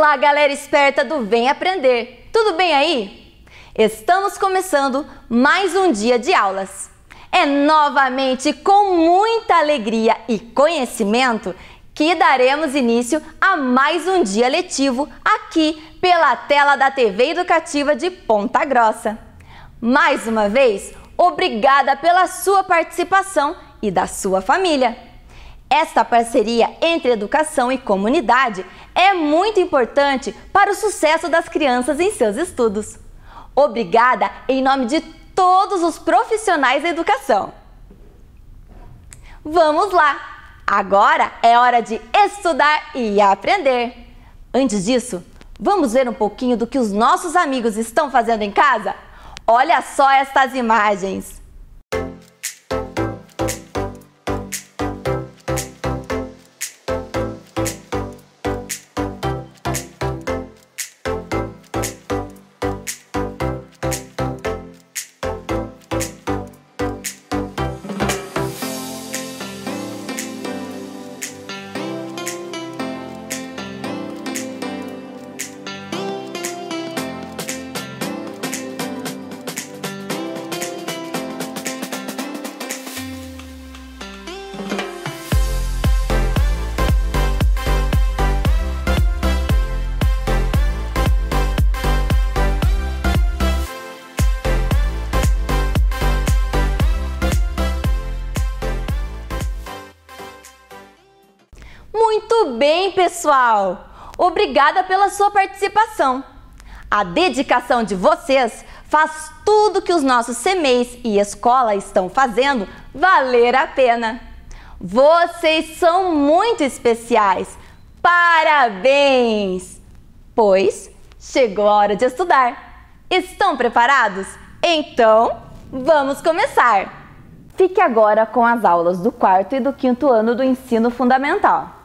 Olá, galera esperta do Vem Aprender! Tudo bem aí? Estamos começando mais um dia de aulas. É novamente com muita alegria e conhecimento que daremos início a mais um dia letivo aqui pela tela da TV Educativa de Ponta Grossa. Mais uma vez, obrigada pela sua participação e da sua família. Esta parceria entre educação e comunidade é muito importante para o sucesso das crianças em seus estudos. Obrigada em nome de todos os profissionais da educação. Vamos lá! Agora é hora de estudar e aprender. Antes disso, vamos ver um pouquinho do que os nossos amigos estão fazendo em casa? Olha só estas imagens! Muito bem, pessoal! Obrigada pela sua participação. A dedicação de vocês faz tudo que os nossos CMEIs e escola estão fazendo valer a pena. Vocês são muito especiais. Parabéns! Pois chegou a hora de estudar. Estão preparados? Então, vamos começar! Fique agora com as aulas do 4º e do 5º ano do ensino fundamental.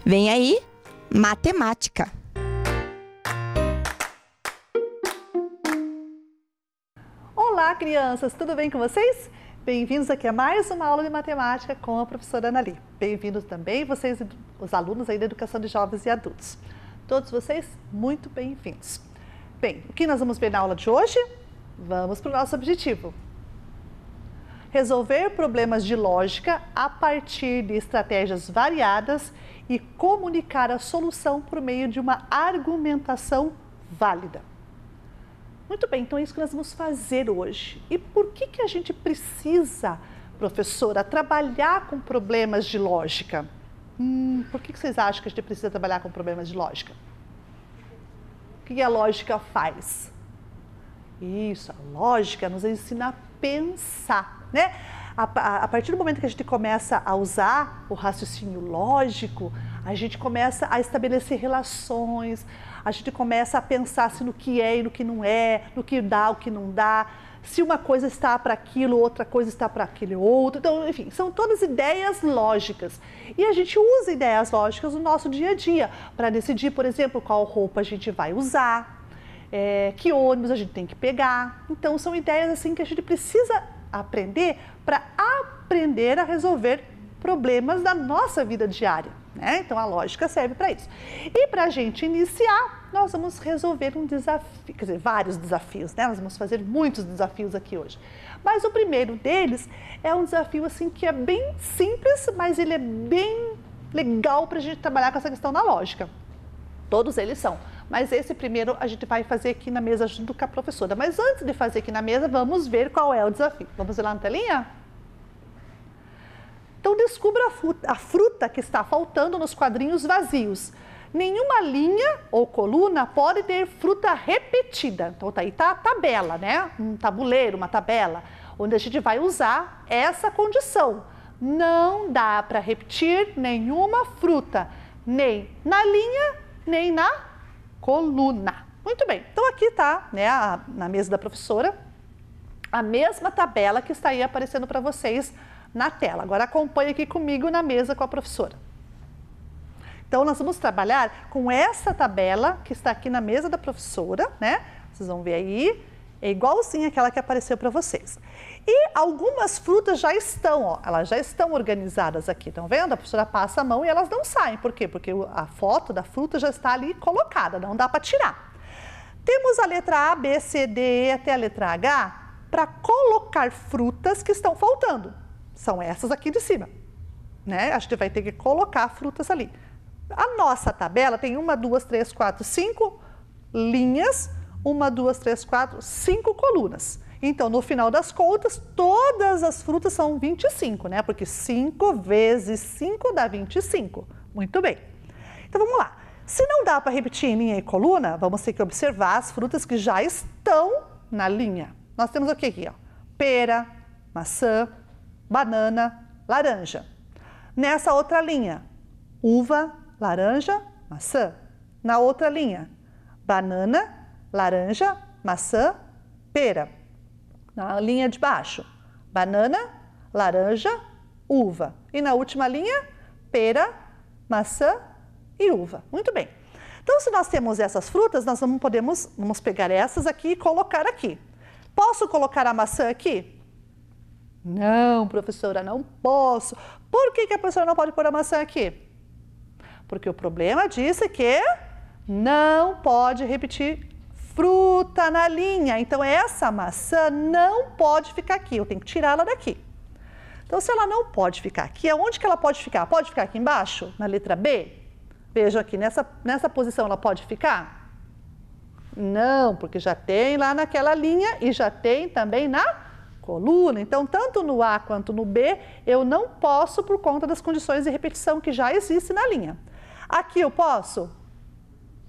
Vem aí, matemática. Olá, crianças, tudo bem com vocês? Bem-vindos aqui a mais uma aula de matemática com a professora Anali. Bem-vindos também vocês, os alunos aí da Educação de Jovens e Adultos. Todos vocês, muito bem-vindos. Bem, o que nós vamos ver na aula de hoje? Vamos para o nosso objetivo. Resolver problemas de lógica a partir de estratégias variadas e comunicar a solução por meio de uma argumentação válida. Muito bem, então é isso que nós vamos fazer hoje. E por que a gente precisa, professora, trabalhar com problemas de lógica? Por que vocês acham que a gente precisa trabalhar com problemas de lógica? O que a lógica faz? Isso, a lógica nos ensina a pensar, né? A partir do momento que a gente começa a usar o raciocínio lógico, a gente começa a estabelecer relações, a gente começa a pensar assim, no que é e no que não é, no que dá, o que não dá, se uma coisa está para aquilo, outra coisa está para aquele outro. Então, enfim, são todas ideias lógicas. E a gente usa ideias lógicas no nosso dia a dia para decidir, por exemplo, qual roupa a gente vai usar, que ônibus a gente tem que pegar. Então, são ideias assim que a gente precisa aprender para aprender a resolver problemas da nossa vida diária, né? Então a lógica serve para isso. E para a gente iniciar, nós vamos resolver um desafio, quer dizer, vários desafios, né? Nós vamos fazer muitos desafios aqui hoje. Mas o primeiro deles é um desafio assim que é bem simples, mas ele é bem legal para a gente trabalhar com essa questão da lógica. Todos eles são. Mas esse primeiro a gente vai fazer aqui na mesa junto com a professora. Mas antes de fazer aqui na mesa, vamos ver qual é o desafio. Vamos ver lá na telinha? Então, descubra a fruta que está faltando nos quadrinhos vazios. Nenhuma linha ou coluna pode ter fruta repetida. Então, tá aí tá a tabela, né? Um tabuleiro, uma tabela, onde a gente vai usar essa condição. Não dá para repetir nenhuma fruta, nem na linha, nem na coluna. Muito bem, então aqui está, né, na mesa da professora, a mesma tabela que está aí aparecendo para vocês na tela. Agora acompanhe aqui comigo na mesa com a professora. Então nós vamos trabalhar com essa tabela que está aqui na mesa da professora, né? Vocês vão ver aí, é igualzinho aquela que apareceu para vocês. E algumas frutas já estão, ó, elas já estão organizadas aqui, estão vendo? A professora passa a mão e elas não saem. Por quê? Porque a foto da fruta já está ali colocada, não dá para tirar. Temos a letra A, B, C, D, E até a letra H para colocar frutas que estão faltando. São essas aqui de cima, né? A gente vai ter que colocar frutas ali. A nossa tabela tem 1, 2, 3, 4, 5 linhas, 1, 2, 3, 4, 5 colunas. Então, no final das contas, todas as frutas são 25, né? Porque 5 vezes 5 dá 25. Muito bem. Então, vamos lá. Se não dá para repetir em linha e coluna, vamos ter que observar as frutas que já estão na linha. Nós temos o que aqui? Ó? Pera, maçã, banana, laranja. Nessa outra linha, uva, laranja, maçã. Na outra linha, banana, laranja, maçã, pera. Na linha de baixo, banana, laranja, uva. E na última linha, pera, maçã e uva. Muito bem. Então, se nós temos essas frutas, nós vamos pegar essas aqui e colocar aqui. Posso colocar a maçã aqui? Não, professora, não posso. Por que a professora não pode pôr a maçã aqui? Porque o problema diz que não pode repetir fruta na linha. Então, essa maçã não pode ficar aqui. Eu tenho que tirá-la daqui. Então, se ela não pode ficar aqui, aonde que ela pode ficar? Pode ficar aqui embaixo, na letra B? Vejam aqui, nessa posição ela pode ficar? Não, porque já tem lá naquela linha e já tem também na coluna. Então, tanto no A quanto no B, eu não posso por conta das condições de repetição que já existem na linha. Aqui eu posso?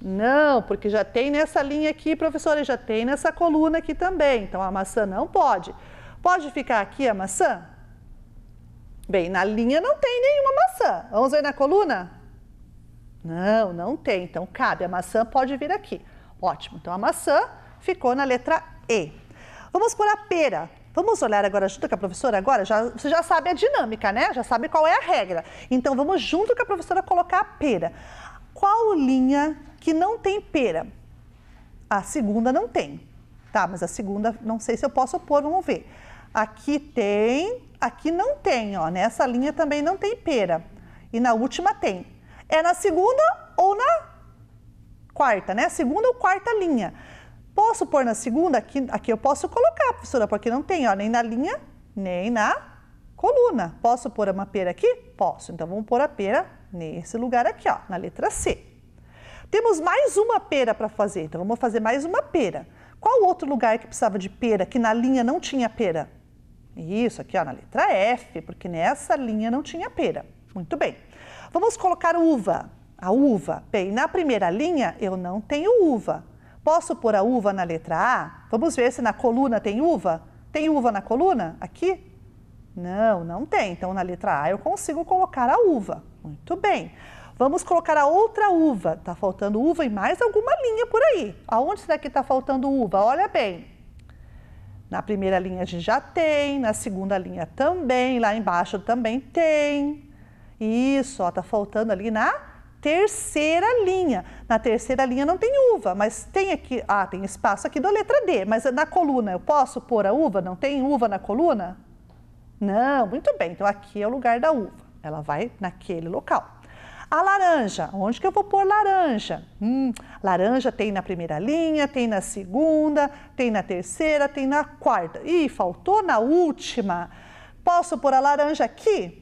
Não, porque já tem nessa linha aqui, professora, e já tem nessa coluna aqui também. Então, a maçã não pode. Pode ficar aqui a maçã? Bem, na linha não tem nenhuma maçã. Vamos ver na coluna? Não, não tem. Então, cabe. A maçã pode vir aqui. Ótimo. Então, a maçã ficou na letra E. Vamos por a pera. Vamos olhar agora junto com a professora? Agora, você já sabe a dinâmica, né? Já sabe qual é a regra. Então, vamos junto com a professora colocar a pera. Qual linha que não tem pera? A segunda não tem. Tá, mas a segunda, não sei se eu posso pôr, vamos ver. Aqui tem, aqui não tem, ó. Nessa linha também não tem pera. E na última tem. É na segunda ou na quarta, né? Segunda ou quarta linha. Posso pôr na segunda? Aqui eu posso colocar, professora, porque não tem, ó, nem na linha, nem na coluna. Posso pôr uma pera aqui? Posso. Então, vamos pôr a pera nesse lugar aqui, ó, na letra C. Temos mais uma pera para fazer, então vamos fazer mais uma pera. Qual outro lugar que precisava de pera, que na linha não tinha pera? Isso, aqui, ó, na letra F, porque nessa linha não tinha pera. Muito bem. Vamos colocar uva. A uva. Bem, na primeira linha eu não tenho uva. Posso pôr a uva na letra A? Vamos ver se na coluna tem uva. Tem uva na coluna? Aqui? Não, não tem. Então, na letra A eu consigo colocar a uva. Muito bem. Vamos colocar a outra uva. Está faltando uva em mais alguma linha por aí. Aonde será que está faltando uva? Olha bem. Na primeira linha a gente já tem, na segunda linha também, lá embaixo também tem. Isso, está faltando ali na terceira linha. Na terceira linha não tem uva, mas tem aqui, tem espaço aqui da letra D, mas na coluna eu posso pôr a uva? Não tem uva na coluna? Não, muito bem, então aqui é o lugar da uva, ela vai naquele local. A laranja, onde que eu vou pôr laranja? Laranja tem na primeira linha, tem na segunda, tem na terceira, tem na quarta. Ih, faltou na última. Posso pôr a laranja aqui?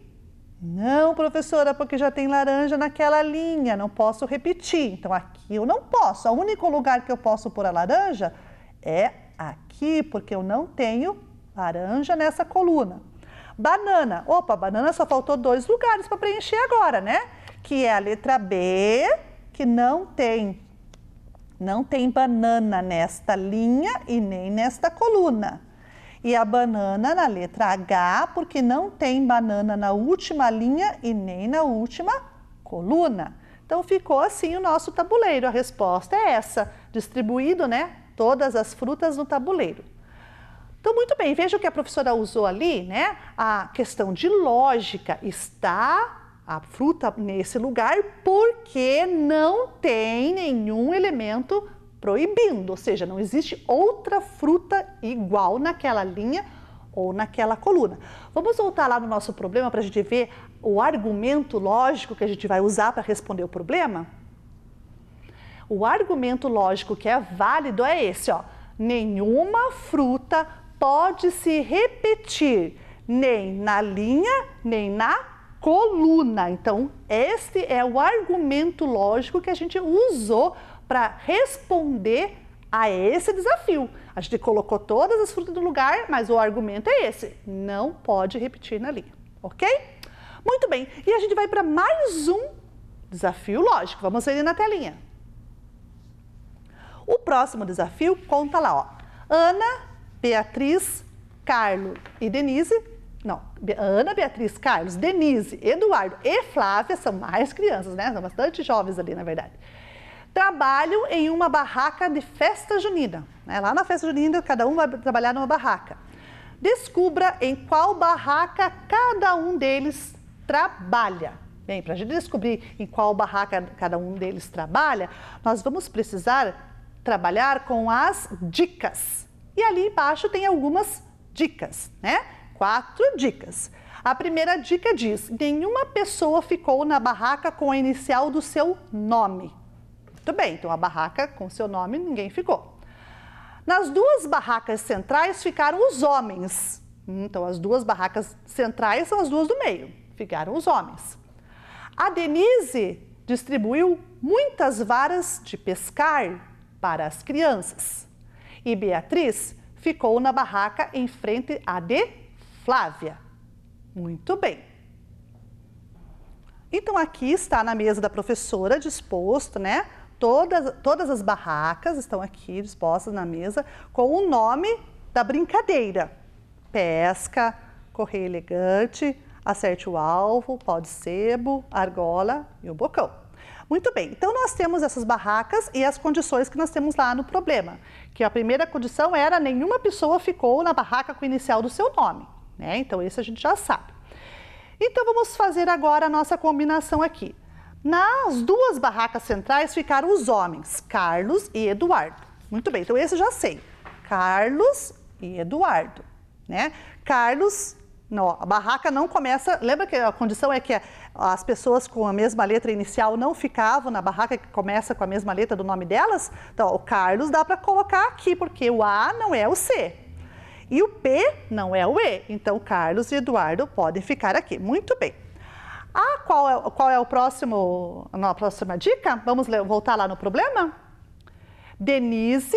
Não, professora, porque já tem laranja naquela linha, não posso repetir. Então, aqui eu não posso. O único lugar que eu posso pôr a laranja é aqui, porque eu não tenho laranja nessa coluna. Banana. Opa, banana só faltou 2 lugares para preencher agora, né? Que é a letra B, que não tem banana nesta linha e nem nesta coluna. E a banana na letra H, porque não tem banana na última linha e nem na última coluna. Então, ficou assim o nosso tabuleiro. A resposta é essa, distribuído, né, todas as frutas no tabuleiro. Então, muito bem, veja o que a professora usou ali, né? A questão de lógica. Está a fruta nesse lugar porque não tem nenhum elemento proibindo, ou seja, não existe outra fruta igual naquela linha ou naquela coluna. Vamos voltar lá no nosso problema para a gente ver o argumento lógico que a gente vai usar para responder o problema? O argumento lógico que é válido é esse, ó. Nenhuma fruta pode se repetir nem na linha, nem na coluna. Então, este é o argumento lógico que a gente usou para responder a esse desafio. A gente colocou todas as frutas no lugar, mas o argumento é esse. Não pode repetir na linha, ok? Muito bem. E a gente vai para mais um desafio lógico. Vamos ver ele na telinha. O próximo desafio conta lá, ó. Ana, Beatriz, Carlos e Denise. Não, Ana, Beatriz, Carlos, Denise, Eduardo e Flávia são mais crianças, né? São bastante jovens ali, na verdade. Trabalham em uma barraca de festa junina. Lá na festa junina, cada um vai trabalhar numa barraca. Descubra em qual barraca cada um deles trabalha. Bem, para a gente descobrir em qual barraca cada um deles trabalha, nós vamos precisar trabalhar com as dicas. E ali embaixo tem algumas dicas, né? 4 dicas. A primeira dica diz: nenhuma pessoa ficou na barraca com a inicial do seu nome. Muito bem, então a barraca com seu nome ninguém ficou. Nas 2 barracas centrais ficaram os homens. Então as 2 barracas centrais são as 2 do meio. Ficaram os homens. A Denise distribuiu muitas varas de pescar para as crianças. E Beatriz ficou na barraca em frente à de Flávia. Muito bem. Então aqui está na mesa da professora disposto, né? Todas as barracas estão aqui dispostas na mesa com o nome da brincadeira. Pesca, correio elegante, acerte o alvo, pau de sebo, argola e o bocão. Muito bem, então nós temos essas barracas e as condições que nós temos lá no problema. Que a primeira condição era: nenhuma pessoa ficou na barraca com o inicial do seu nome, né? Então esse a gente já sabe. Então vamos fazer agora a nossa combinação aqui. Nas 2 barracas centrais ficaram os homens, Carlos e Eduardo. Muito bem, então esse eu já sei. Carlos e Eduardo, né? Carlos, não, a barraca não começa... Lembra que a condição é que as pessoas com a mesma letra inicial não ficavam na barraca que começa com a mesma letra do nome delas? Então, o Carlos dá para colocar aqui, porque o A não é o C. E o P não é o E. Então, Carlos e Eduardo podem ficar aqui. Muito bem. Qual é a próxima dica? Vamos voltar lá no problema? Denise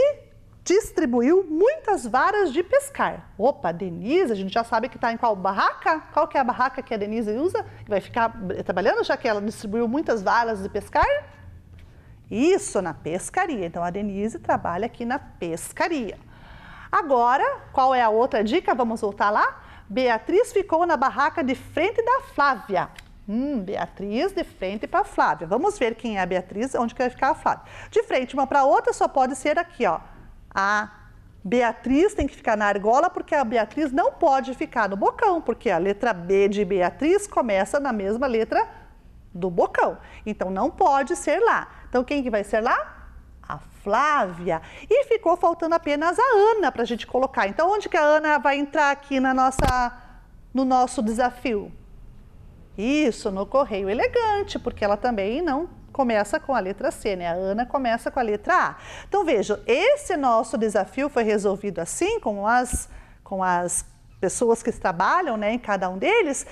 distribuiu muitas varas de pescar. Opa, Denise, a gente já sabe que está em qual barraca? Qual que é a barraca que a Denise usa? Vai ficar trabalhando, já que ela distribuiu muitas varas de pescar? Isso, na pescaria. Então, a Denise trabalha aqui na pescaria. Agora, qual é a outra dica? Vamos voltar lá? Beatriz ficou na barraca de frente da Flávia. Beatriz de frente para a Flávia. Vamos ver quem é a Beatriz, onde que vai ficar a Flávia. De frente uma para outra só pode ser aqui, ó. A Beatriz tem que ficar na argola, porque a Beatriz não pode ficar no bocão, porque a letra B de Beatriz começa na mesma letra do bocão. Então, não pode ser lá. Então, quem que vai ser lá? A Flávia. E ficou faltando apenas a Ana para a gente colocar. Então, onde que a Ana vai entrar aqui no nosso desafio? Isso, no correio elegante, porque ela também não começa com a letra C, né? A Ana começa com a letra A. Então, vejam, esse nosso desafio foi resolvido assim, com as pessoas que trabalham, né, em cada um deles,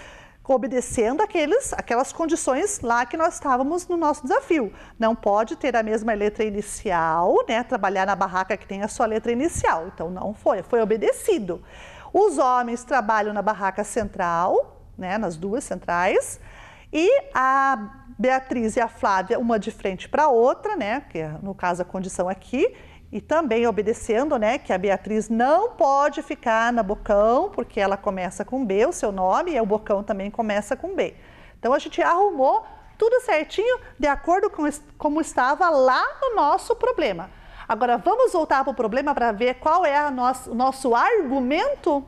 obedecendo aquelas condições lá que nós estávamos no nosso desafio. Não pode ter a mesma letra inicial, né? Trabalhar na barraca que tem a sua letra inicial. Então, não foi obedecido. Os homens trabalham na barraca central, né? Nas 2 centrais. E a Beatriz e a Flávia, uma de frente para a outra, né? Que é, no caso, a condição aqui. E também obedecendo, né, que a Beatriz não pode ficar na bocão, porque ela começa com B, o seu nome, e o bocão também começa com B. Então, a gente arrumou tudo certinho, de acordo com como estava lá no nosso problema. Agora, vamos voltar para o problema para ver qual é o nosso argumento?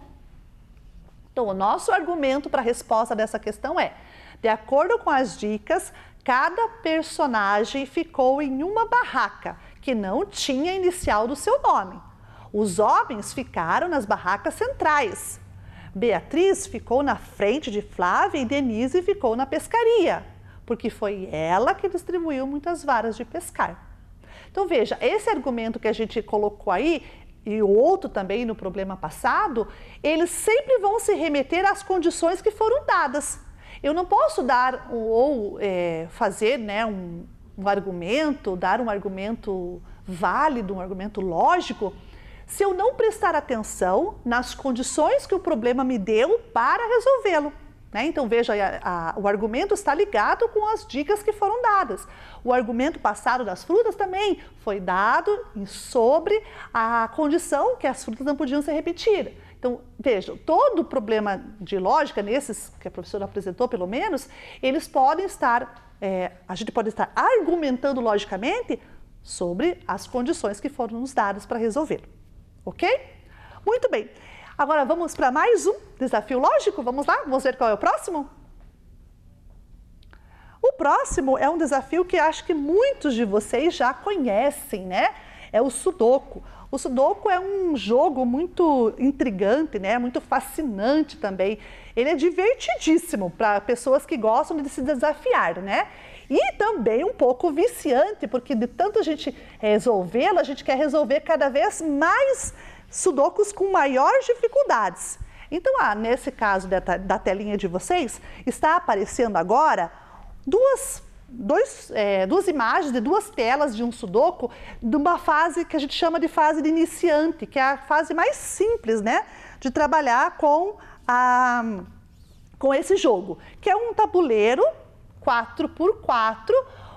Então, o nosso argumento para a resposta dessa questão é: de acordo com as dicas, cada personagem ficou em uma barraca que não tinha inicial do seu nome. Os homens ficaram nas barracas centrais. Beatriz ficou na frente de Flávia e Denise ficou na pescaria, porque foi ela que distribuiu muitas varas de pescar. Então veja, esse argumento que a gente colocou aí, e o outro também no problema passado, eles sempre vão se remeter às condições que foram dadas. Eu não posso dar fazer, né, um argumento, dar um argumento válido, um argumento lógico, se eu não prestar atenção nas condições que o problema me deu para resolvê-lo. Né? Então veja, o argumento está ligado com as dicas que foram dadas. O argumento passado das frutas também foi dado sobre a condição que as frutas não podiam ser repetidas. Então veja, todo o problema de lógica, nesses que a professora apresentou pelo menos, eles podem estar, a gente pode estar argumentando logicamente sobre as condições que foram nos dadas para resolvê-lo. Ok? Muito bem. Agora vamos para mais um desafio lógico? Vamos lá? Vamos ver qual é o próximo? O próximo é um desafio que acho que muitos de vocês já conhecem, né? É o Sudoku. O Sudoku é um jogo muito intrigante, né? Muito fascinante também. Ele é divertidíssimo para pessoas que gostam de se desafiar, né? E também um pouco viciante, porque de tanto a gente resolvê-lo, a gente quer resolver cada vez mais sudokus com maiores dificuldades. Então, nesse caso da telinha de vocês, está aparecendo agora duas imagens de duas telas de um sudoku de uma fase que a gente chama de fase de iniciante, que é a fase mais simples, né, de trabalhar com esse jogo, que é um tabuleiro 4x4,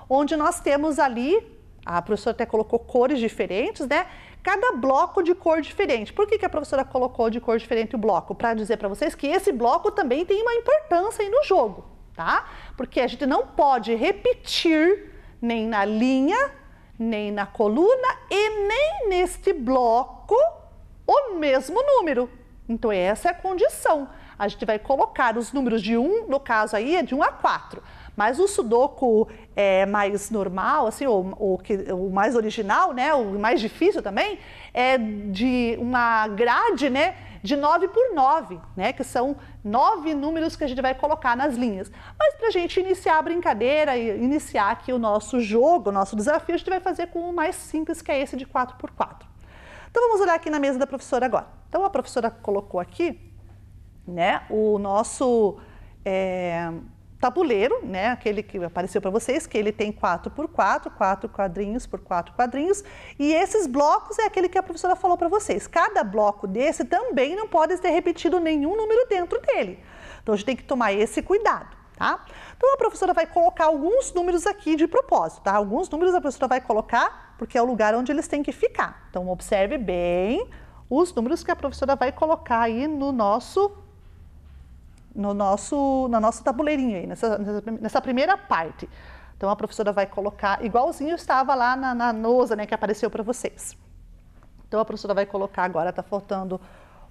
onde nós temos ali, a professora até colocou cores diferentes, né? Cada bloco de cor diferente. Por que a professora colocou de cor diferente o bloco? Para dizer para vocês que esse bloco também tem uma importância aí no jogo, tá? Porque a gente não pode repetir nem na linha, nem na coluna e nem neste bloco o mesmo número. Então essa é a condição. A gente vai colocar os números de 1, no caso aí é de 1 a 4. Mas o Sudoku mais normal, assim, o mais original, né, o mais difícil também, é de uma grade, né, de 9x9, né, que são 9 números que a gente vai colocar nas linhas. Mas para a gente iniciar a brincadeira e iniciar aqui o nosso jogo, o nosso desafio, a gente vai fazer com o mais simples, que é esse de 4x4. Então vamos olhar aqui na mesa da professora agora. Então a professora colocou aqui, né, o nosso tabuleiro, né, aquele que apareceu para vocês, que ele tem 4x4, 4 quadrinhos por 4 quadrinhos, e esses blocos é aquele que a professora falou para vocês. Cada bloco desse também não pode ter repetido nenhum número dentro dele. Então a gente tem que tomar esse cuidado, tá? Então a professora vai colocar alguns números aqui de propósito, tá? Alguns números a professora vai colocar porque é o lugar onde eles têm que ficar. Então observe bem os números que a professora vai colocar aí no nosso tabuleirinho aí, nessa primeira parte. Então a professora vai colocar, igualzinho estava lá na lousa, né, que apareceu para vocês. Então a professora vai colocar agora, está faltando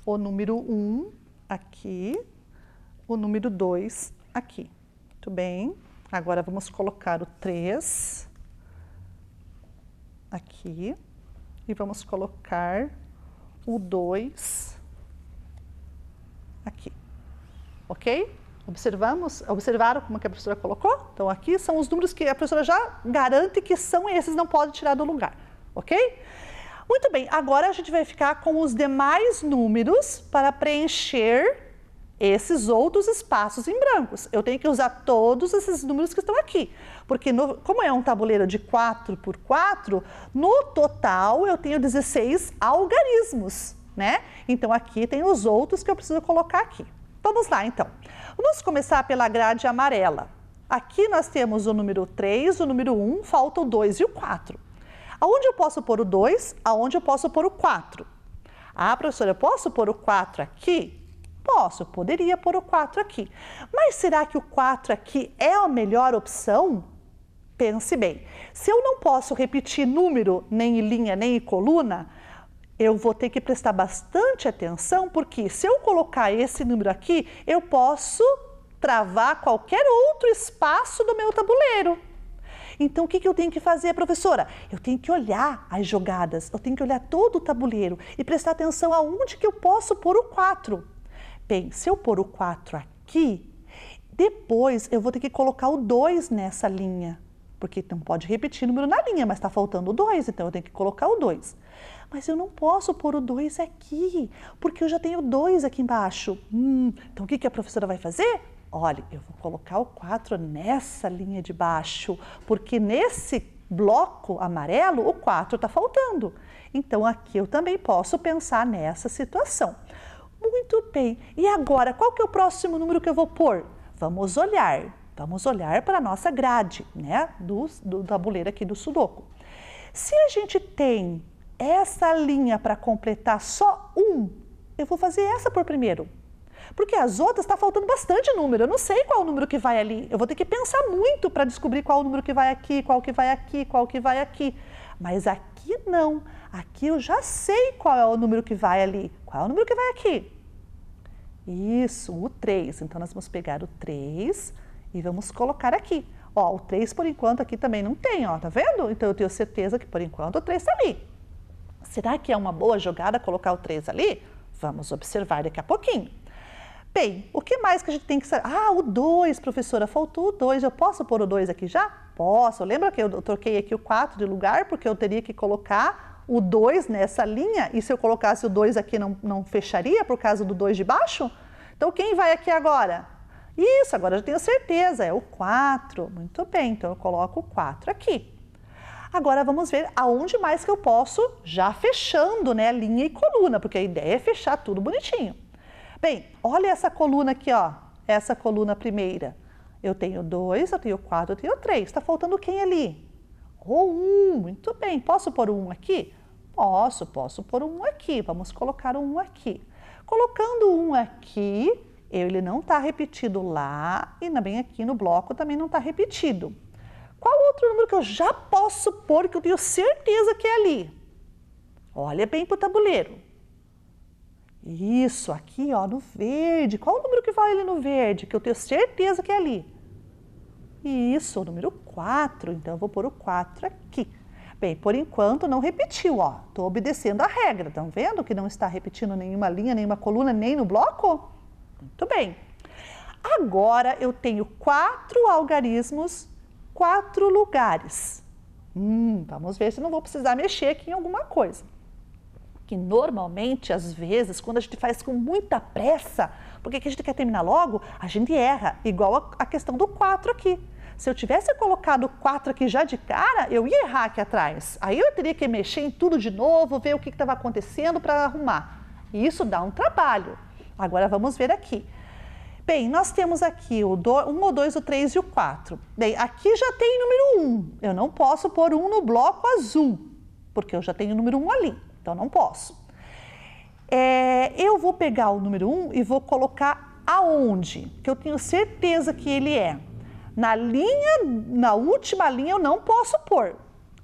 o número 1 aqui, o número 2 aqui. Muito bem. Agora vamos colocar o 3 aqui e vamos colocar o 2 aqui. Ok? Observaram como que a professora colocou? Então aqui são os números que a professora já garante que são esses, não pode tirar do lugar. Ok? Muito bem, agora a gente vai ficar com os demais números para preencher esses outros espaços em brancos. Eu tenho que usar todos esses números que estão aqui, porque como é um tabuleiro de 4x4, no total eu tenho 16 algarismos, né? Então aqui tem os outros que eu preciso colocar aqui. Vamos lá, então. Vamos começar pela grade amarela. Aqui nós temos o número 3, o número 1, falta o 2 e o 4. Aonde eu posso pôr o 2? Aonde eu posso pôr o 4? Ah, professora, eu posso pôr o 4 aqui? Posso, poderia pôr o 4 aqui. Mas será que o 4 aqui é a melhor opção? Pense bem. Se eu não posso repetir número nem em linha, nem em coluna, eu vou ter que prestar bastante atenção, porque se eu colocar esse número aqui, eu posso travar qualquer outro espaço do meu tabuleiro. Então, o que eu tenho que fazer, professora? Eu tenho que olhar as jogadas, eu tenho que olhar todo o tabuleiro e prestar atenção aonde que eu posso pôr o 4. Bem, se eu pôr o 4 aqui, depois eu vou ter que colocar o 2 nessa linha. Porque não pode repetir o número na linha, mas está faltando o 2, então eu tenho que colocar o 2. Mas eu não posso pôr o 2 aqui, porque eu já tenho 2 aqui embaixo. Então o que a professora vai fazer? Olha, eu vou colocar o 4 nessa linha de baixo, porque nesse bloco amarelo o 4 está faltando. Então aqui eu também posso pensar nessa situação. Muito bem, e agora qual que é o próximo número que eu vou pôr? Vamos olhar para a nossa grade, né, do tabuleiro aqui do Sudoku. Se a gente tem essa linha para completar só 1, eu vou fazer essa por primeiro. Porque as outras está faltando bastante número, eu não sei qual o número que vai ali. Eu vou ter que pensar muito para descobrir qual o número que vai aqui, qual que vai aqui, qual que vai aqui. Mas aqui não, aqui eu já sei qual é o número que vai ali. Qual é o número que vai aqui? Isso, o 3. Então nós vamos pegar o 3 e vamos colocar aqui. Ó, o 3 por enquanto aqui também não tem, ó, tá vendo? Então eu tenho certeza que por enquanto o 3 está ali. Será que é uma boa jogada colocar o 3 ali? Vamos observar daqui a pouquinho. Bem, o que mais que a gente tem que saber? Ah, o 2, professora, faltou o 2. Eu posso pôr o 2 aqui já? Posso. Lembra que eu troquei aqui o 4 de lugar porque eu teria que colocar o 2 nessa linha e se eu colocasse o 2 aqui não fecharia por causa do 2 de baixo? Então quem vai aqui agora? Isso, agora eu já tenho certeza, é o 4. Muito bem, então eu coloco o 4 aqui. Agora vamos ver aonde mais que eu posso, já fechando, né, linha e coluna, porque a ideia é fechar tudo bonitinho. Bem, olha essa coluna aqui, ó, essa coluna primeira. Eu tenho 2, eu tenho 4, eu tenho 3. Está faltando quem ali? O 1, muito bem. Posso pôr o 1 aqui? Posso pôr o 1 aqui. Vamos colocar o 1 aqui. Colocando o 1 aqui, ele não está repetido lá e também aqui no bloco também não está repetido. Qual outro número que eu já posso pôr que eu tenho certeza que é ali? Olha bem para o tabuleiro. Isso, aqui ó, no verde. Qual o número que vai ali no verde? Que eu tenho certeza que é ali. Isso, o número 4. Então eu vou pôr o 4 aqui. Bem, por enquanto não repetiu, ó. Estou obedecendo a regra. Estão vendo que não está repetindo nenhuma linha, nenhuma coluna, nem no bloco? Muito bem. Agora eu tenho 4 algarismos, 4 lugares. Vamos ver se não vou precisar mexer aqui em alguma coisa. Que normalmente, às vezes, quando a gente faz com muita pressa, porque a gente quer terminar logo, a gente erra, igual a questão do 4 aqui. Se eu tivesse colocado o 4 aqui já de cara, eu ia errar aqui atrás. Aí eu teria que mexer em tudo de novo, ver o que estava acontecendo para arrumar. E isso dá um trabalho. Agora vamos ver aqui. Bem, nós temos aqui o 1, o 2, o 3 e o 4. Bem, aqui já tem número 1. Eu não posso pôr 1 no bloco azul, porque eu já tenho o número 1 ali. Então, não posso. Eu vou pegar o número 1 e vou colocar aonde? Que eu tenho certeza que ele é. Na última linha eu não posso pôr.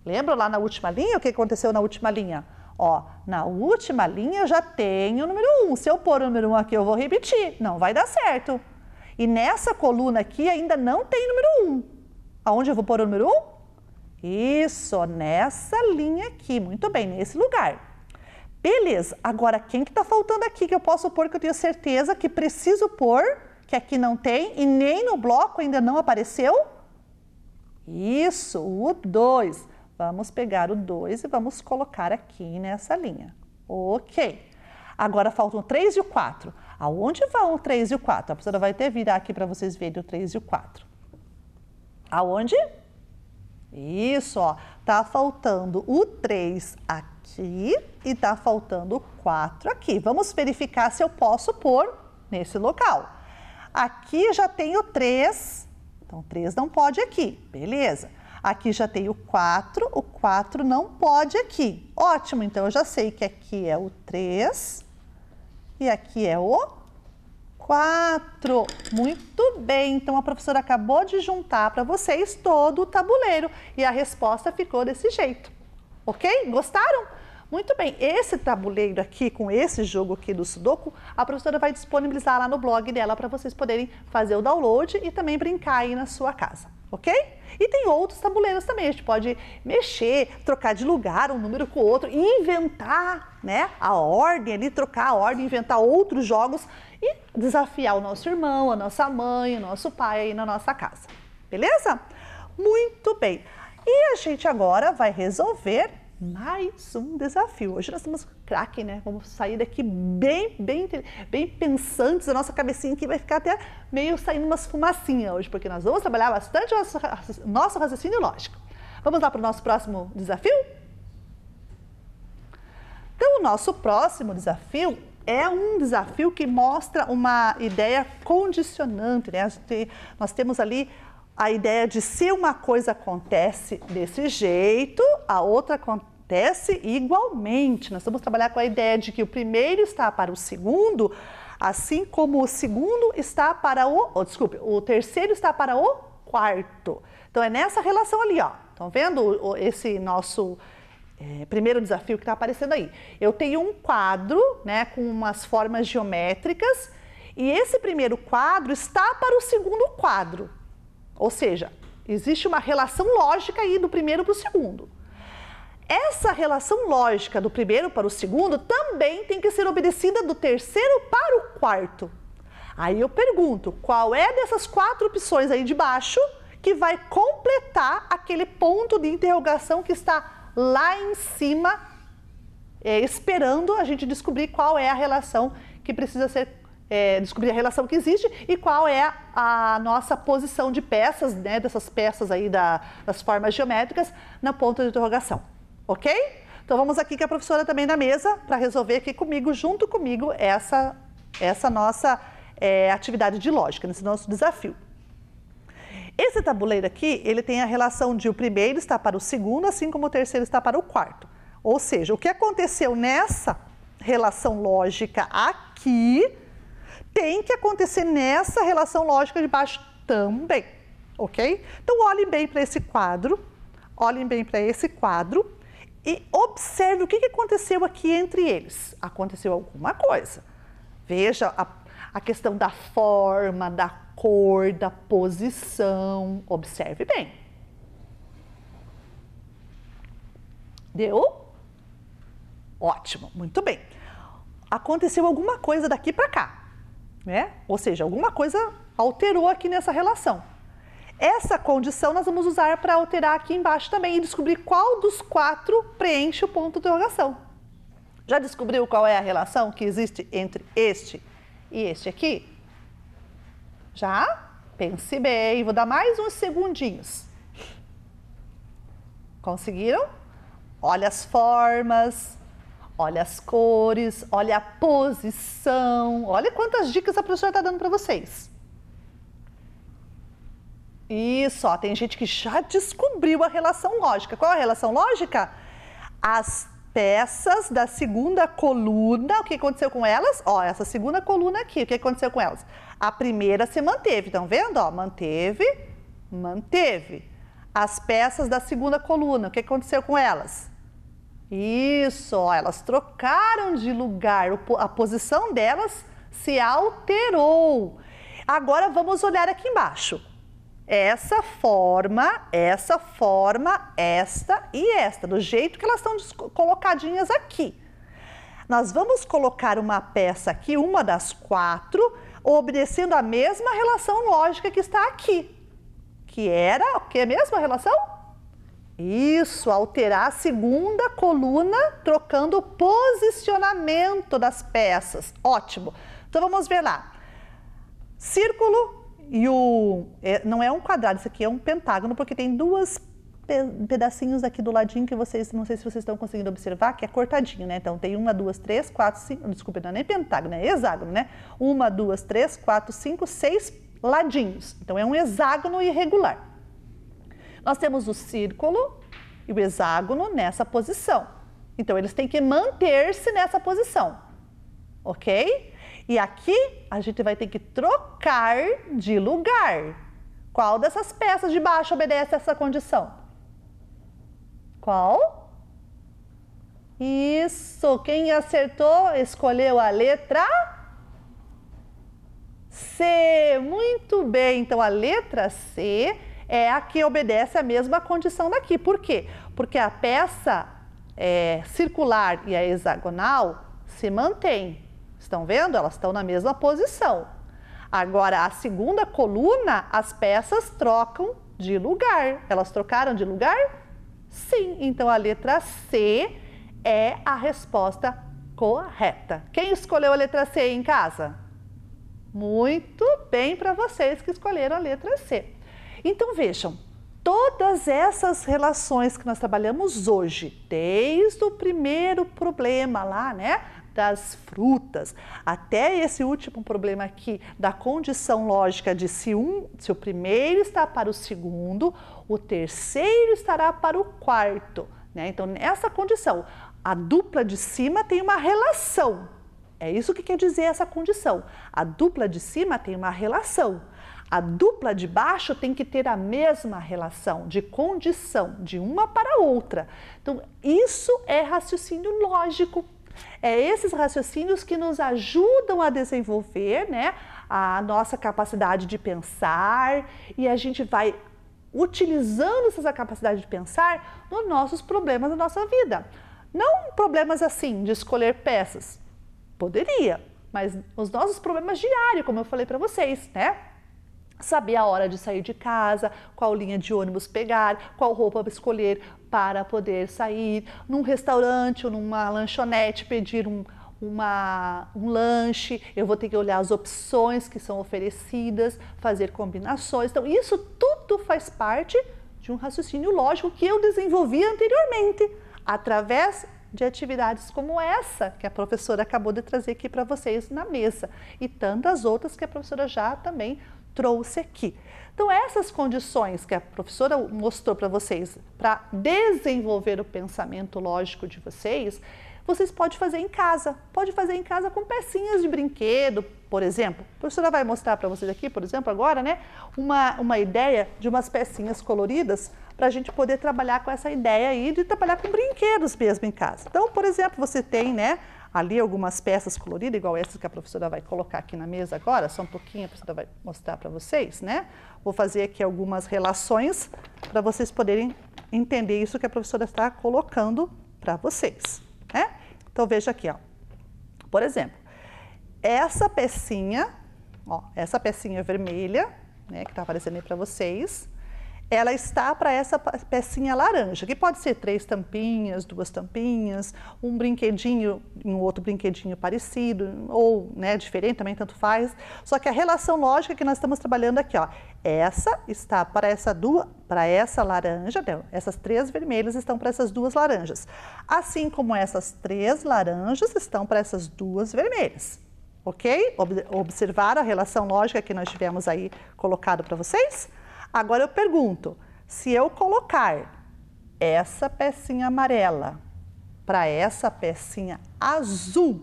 Lembra lá na última linha o que aconteceu na última linha? Ó, na última linha eu já tenho o número 1. Se eu pôr o número 1 aqui eu vou repetir. Não vai dar certo. E nessa coluna aqui ainda não tem número 1. Aonde eu vou pôr o número 1? Isso, nessa linha aqui. Muito bem, nesse lugar. Beleza, agora quem que está faltando aqui que eu posso pôr que eu tenho certeza que preciso pôr, que aqui não tem e nem no bloco ainda não apareceu? Isso, o 2. Vamos pegar o 2 e vamos colocar aqui nessa linha. Ok. Agora faltam o 3 e o 4. Aonde vão o 3 e o 4? A professora vai até virar aqui para vocês verem o 3 e o 4. Aonde? Isso, ó. Tá faltando o 3 aqui e tá faltando o 4 aqui. Vamos verificar se eu posso pôr nesse local. Aqui já tem o 3, então 3 não pode aqui, beleza. Aqui já tem o 4 não pode aqui. Ótimo, então eu já sei que aqui é o 3 e aqui é o 4. Muito bem, então a professora acabou de juntar para vocês todo o tabuleiro e a resposta ficou desse jeito. Ok? Gostaram? Muito bem, esse tabuleiro aqui, com esse jogo aqui do Sudoku, a professora vai disponibilizar lá no blog dela para vocês poderem fazer o download e também brincar aí na sua casa, ok? E tem outros tabuleiros também, a gente pode mexer, trocar de lugar um número com o outro, inventar, né, a ordem ali, trocar a ordem, inventar outros jogos e desafiar o nosso irmão, a nossa mãe, o nosso pai aí na nossa casa. Beleza? Muito bem. E a gente agora vai resolver mais um desafio. Hoje nós estamos craque, né? Vamos sair daqui bem pensantes. A nossa cabecinha aqui vai ficar até meio saindo umas fumacinhas hoje, porque nós vamos trabalhar bastante o nosso raciocínio lógico. Vamos lá para o nosso próximo desafio? Então, o nosso próximo desafio é um desafio que mostra uma ideia condicionante, né? Nós temos ali a ideia de se uma coisa acontece desse jeito, a outra acontece igualmente. Nós vamos trabalhar com a ideia de que o primeiro está para o segundo, assim como o segundo está para o terceiro está para o quarto. Então, é nessa relação ali, ó. Estão vendo esse nosso primeiro desafio que está aparecendo aí? Eu tenho um quadro, né, com umas formas geométricas e esse primeiro quadro está para o segundo quadro. Ou seja, existe uma relação lógica aí do primeiro para o segundo. Essa relação lógica do primeiro para o segundo também tem que ser obedecida do terceiro para o quarto. Aí eu pergunto, qual é dessas 4 opções aí de baixo que vai completar aquele ponto de interrogação que está lá em cima, esperando a gente descobrir qual é a relação que precisa ser, descobrir a relação que existe e qual é a nossa posição de peças, né, dessas peças aí das formas geométricas na ponta de interrogação, ok? Então vamos aqui com a professora também na mesa para resolver aqui comigo, junto comigo, essa nossa atividade de lógica, nesse nosso desafio. Esse tabuleiro aqui, ele tem a relação de o primeiro está para o segundo, assim como o terceiro está para o quarto. Ou seja, o que aconteceu nessa relação lógica aqui, tem que acontecer nessa relação lógica de baixo também, ok? Então, olhem bem para esse quadro, e observe o que aconteceu aqui entre eles. Aconteceu alguma coisa. Veja a questão da forma, da cor, da posição. Observe bem. Deu? Ótimo, muito bem. Aconteceu alguma coisa daqui para cá, né? Ou seja, alguma coisa alterou aqui nessa relação. Essa condição nós vamos usar para alterar aqui embaixo também e descobrir qual dos 4 preenche o ponto de interrogação. Já descobriu qual é a relação que existe entre este e este aqui? Já? Pense bem, vou dar mais uns segundinhos. Conseguiram? Olha as formas, olha as cores, olha a posição, olha quantas dicas a professora está dando para vocês. Isso, ó, tem gente que já descobriu a relação lógica. Qual é a relação lógica? As peças da segunda coluna, o que aconteceu com elas? Ó, essa segunda coluna aqui, o que aconteceu com elas? A primeira se manteve, estão vendo? Ó, manteve. As peças da segunda coluna, o que aconteceu com elas? Isso, ó, elas trocaram de lugar, a posição delas se alterou. Agora vamos olhar aqui embaixo. Essa forma, esta e esta, do jeito que elas estão colocadinhas aqui. Nós vamos colocar uma peça aqui, uma das 4, obedecendo a mesma relação lógica que está aqui. Que era o que é a mesma relação? Isso, alterar a segunda coluna, trocando o posicionamento das peças. Ótimo. Então vamos ver lá. Círculo. E não é um quadrado, isso aqui é um pentágono, porque tem 2 pedacinhos aqui do ladinho que vocês, não sei se vocês estão conseguindo observar, que é cortadinho, né? Então, tem 1, 2, 3, 4, 5, desculpa, não é nem pentágono, é hexágono, né? 1, 2, 3, 4, 5, 6 ladinhos. Então, é um hexágono irregular. Nós temos o círculo e o hexágono nessa posição. Então, eles têm que manter-se nessa posição, ok? E aqui a gente vai ter que trocar de lugar. Qual dessas peças de baixo obedece a essa condição? Qual? Isso! Quem acertou, escolheu a letra C. Muito bem! Então, a letra C é a que obedece a mesma condição daqui. Por quê? Porque a peça circular e a hexagonal se mantém. Estão vendo? Elas estão na mesma posição. Agora, a segunda coluna, as peças trocam de lugar. Elas trocaram de lugar? Sim. Então, a letra C é a resposta correta. Quem escolheu a letra C em casa? Muito bem para vocês que escolheram a letra C. Então, vejam, todas essas relações que nós trabalhamos hoje, desde o primeiro problema lá, né, das frutas, até esse último problema aqui da condição lógica de se o primeiro está para o segundo, o terceiro estará para o quarto, né? Então, nessa condição, a dupla de cima tem uma relação. É isso que quer dizer essa condição. A dupla de cima tem uma relação. A dupla de baixo tem que ter a mesma relação de condição, de uma para a outra. Então, isso é raciocínio lógico. É esses raciocínios que nos ajudam a desenvolver, né, a nossa capacidade de pensar, e a gente vai utilizando essa capacidade de pensar nos nossos problemas da nossa vida. Não problemas assim, de escolher peças. Poderia, mas os nossos problemas diários, como eu falei para vocês, né? Saber a hora de sair de casa, qual linha de ônibus pegar, qual roupa escolher para poder sair, num restaurante ou numa lanchonete pedir um lanche, eu vou ter que olhar as opções que são oferecidas, fazer combinações. Então, isso tudo faz parte de um raciocínio lógico que eu desenvolvi anteriormente, através de atividades como essa que a professora acabou de trazer aqui para vocês na mesa e tantas outras que a professora já também trouxe aqui. Então, essas condições que a professora mostrou para vocês para desenvolver o pensamento lógico de vocês, vocês podem fazer em casa. Pode fazer em casa com pecinhas de brinquedo, por exemplo. A professora vai mostrar para vocês aqui, por exemplo, agora, né, uma ideia de umas pecinhas coloridas para a gente poder trabalhar com essa ideia aí de trabalhar com brinquedos mesmo em casa. Então, por exemplo, você tem, né, ali algumas peças coloridas, igual essas que a professora vai colocar aqui na mesa agora, só um pouquinho a professora vai mostrar para vocês, né? Vou fazer aqui algumas relações para vocês poderem entender isso que a professora está colocando para vocês, né? Então, veja aqui, ó. Por exemplo, essa pecinha vermelha, né, que está aparecendo aí para vocês, ela está para essa pecinha laranja, que pode ser 3 tampinhas, 2 tampinhas, um brinquedinho, um outro brinquedinho parecido, ou, né, diferente, também tanto faz. Só que a relação lógica que nós estamos trabalhando aqui, ó, essa está para essa laranja, não, essas 3 vermelhas estão para essas 2 laranjas, assim como essas 3 laranjas estão para essas 2 vermelhas. Ok? Observaram a relação lógica que nós tivemos aí colocado para vocês? Agora eu pergunto, se eu colocar essa pecinha amarela para essa pecinha azul,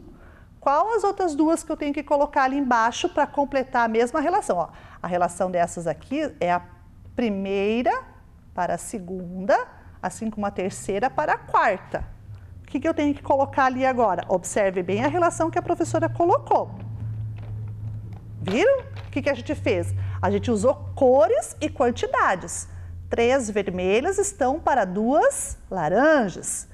qual as outras duas que eu tenho que colocar ali embaixo para completar a mesma relação? Ó, a relação dessas aqui é a primeira para a segunda, assim como a terceira para a quarta. O que eu tenho que colocar ali agora? Observe bem a relação que a professora colocou. Viram? O que a gente fez? A gente usou cores e quantidades. 3 vermelhas estão para 2 laranjas.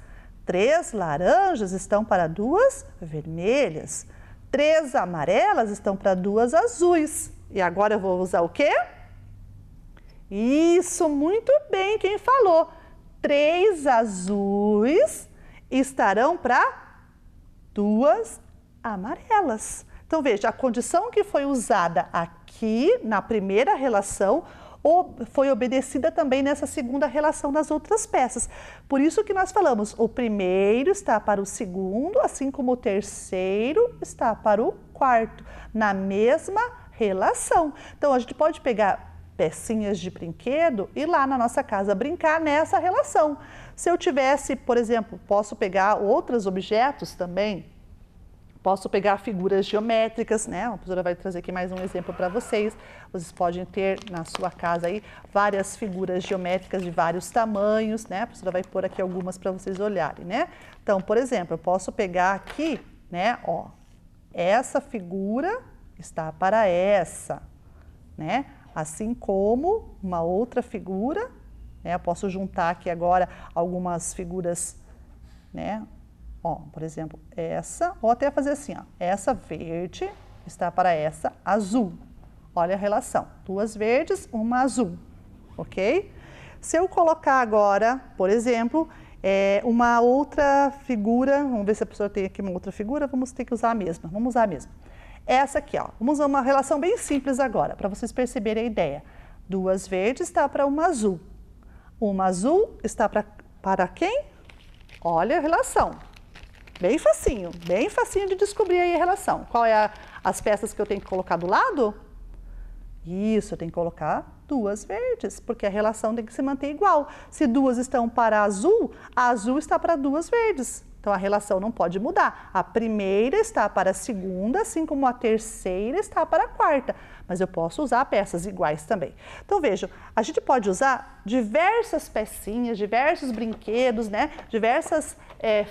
3 laranjas estão para 2 vermelhas. 3 amarelas estão para 2 azuis. E agora eu vou usar o quê? Isso, muito bem, quem falou? 3 azuis estarão para 2 amarelas. Então, veja, a condição que foi usada aqui na primeira relação foi obedecida também nessa segunda relação das outras peças. Por isso que nós falamos, o primeiro está para o segundo, assim como o terceiro está para o quarto, na mesma relação. Então, a gente pode pegar pecinhas de brinquedo e lá na nossa casa brincar nessa relação. Se eu tivesse, por exemplo, posso pegar outros objetos também, posso pegar figuras geométricas, né? A professora vai trazer aqui mais um exemplo para vocês. Vocês podem ter na sua casa aí várias figuras geométricas de vários tamanhos, né? A professora vai pôr aqui algumas para vocês olharem, né? Então, por exemplo, eu posso pegar aqui, né? Ó, essa figura está para essa, né? Assim como uma outra figura, né? Eu posso juntar aqui agora algumas figuras, né? Ó, por exemplo, essa, ou até fazer assim, ó, essa verde está para essa azul. Olha a relação, 2 verdes, uma azul, ok? Se eu colocar agora, por exemplo, uma outra figura, vamos ver se a pessoa tem aqui uma outra figura, vamos ter que usar a mesma, vamos usar a mesma. Essa aqui, ó, vamos usar uma relação bem simples agora, para vocês perceberem a ideia. 2 verdes está para uma azul. Uma azul está para quem? Olha a relação. Bem facinho de descobrir aí a relação. Qual é as peças que eu tenho que colocar do lado? Isso, eu tenho que colocar 2 verdes, porque a relação tem que se manter igual. Se 2 estão para azul, a azul está para 2 verdes. Então, a relação não pode mudar. A primeira está para a segunda, assim como a terceira está para a quarta. Mas eu posso usar peças iguais também. Então, vejam, a gente pode usar diversas pecinhas, diversos brinquedos, né? Diversas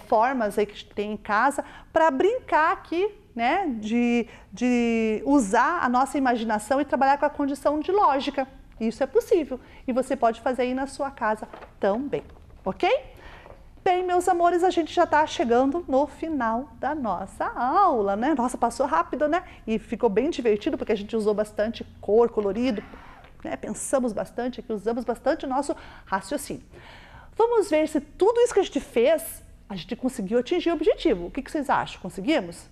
formas aí que tem em casa para brincar aqui, né? De usar a nossa imaginação e trabalhar com a condição de lógica. Isso é possível. E você pode fazer aí na sua casa também, ok? Bem, meus amores, a gente já está chegando no final da nossa aula, né? Nossa, passou rápido, né? E ficou bem divertido porque a gente usou bastante cor, colorido, né? Pensamos bastante aqui, usamos bastante o nosso raciocínio. Vamos ver se tudo isso que a gente fez, a gente conseguiu atingir o objetivo. O que vocês acham? Conseguimos?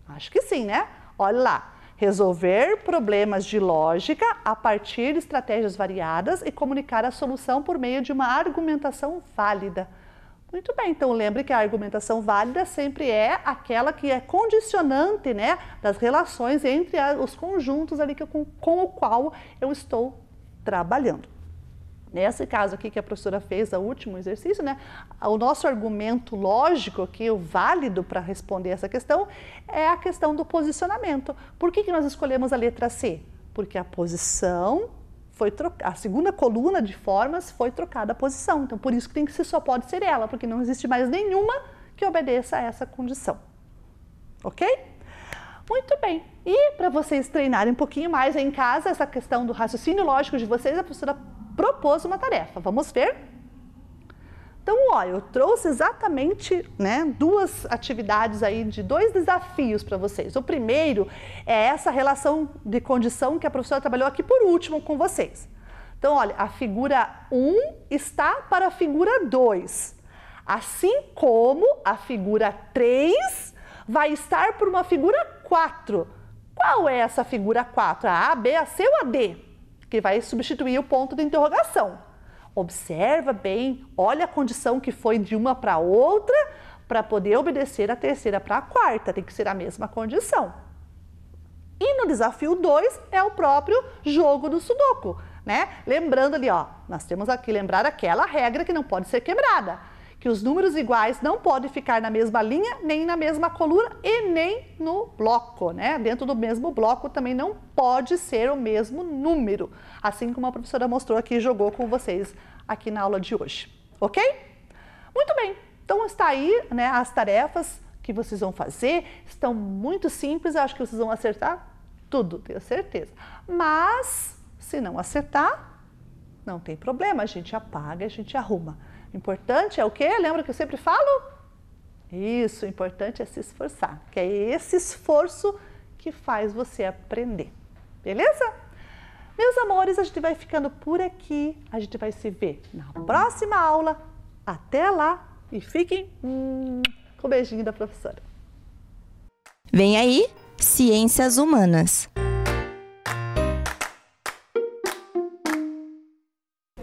Acho que sim, né? Olha lá. Resolver problemas de lógica a partir de estratégias variadas e comunicar a solução por meio de uma argumentação válida. Muito bem, então lembre que a argumentação válida sempre é aquela que é condicionante, né, das relações entre os conjuntos ali com o qual eu estou trabalhando. Nesse caso aqui que a professora fez, o último exercício, né, o nosso argumento lógico aqui, o válido para responder essa questão, é a questão do posicionamento. Por que nós escolhemos a letra C? Porque a posição foi trocada, a segunda coluna de formas foi trocada a posição. Então, por isso que só pode ser ela, porque não existe mais nenhuma que obedeça a essa condição. Ok? Muito bem. E para vocês treinarem um pouquinho mais em casa, essa questão do raciocínio lógico de vocês, a professora propôs uma tarefa. Vamos ver? Então, olha, eu trouxe exatamente, né, 2 atividades aí de 2 desafios para vocês. O primeiro é essa relação de condição que a professora trabalhou aqui por último com vocês. Então, olha, a figura 1 está para a figura 2, assim como a figura 3 vai estar por uma figura 4. Qual é essa figura 4? A B, a C ou a D? Que vai substituir o ponto de interrogação. Observa bem, olha a condição que foi de uma para outra para poder obedecer a terceira para a quarta, tem que ser a mesma condição. E no desafio 2 é o próprio jogo do Sudoku, né? Lembrando ali, ó, nós temos aqui lembrar aquela regra que não pode ser quebrada, que os números iguais não podem ficar na mesma linha, nem na mesma coluna e nem no bloco, né? Dentro do mesmo bloco também não pode ser o mesmo número, assim como a professora mostrou aqui e jogou com vocês aqui na aula de hoje, ok? Muito bem, então está aí, né, as tarefas que vocês vão fazer, estão muito simples, eu acho que vocês vão acertar tudo, tenho certeza. Mas, se não acertar, não tem problema, a gente apaga, a gente arruma. O importante é o quê? Lembra que eu sempre falo? Isso, o importante é se esforçar, que é esse esforço que faz você aprender, beleza? Meus amores, a gente vai ficando por aqui, a gente vai se ver na próxima aula. Até lá e fiquem com o beijinho da professora. Vem aí, Ciências Humanas.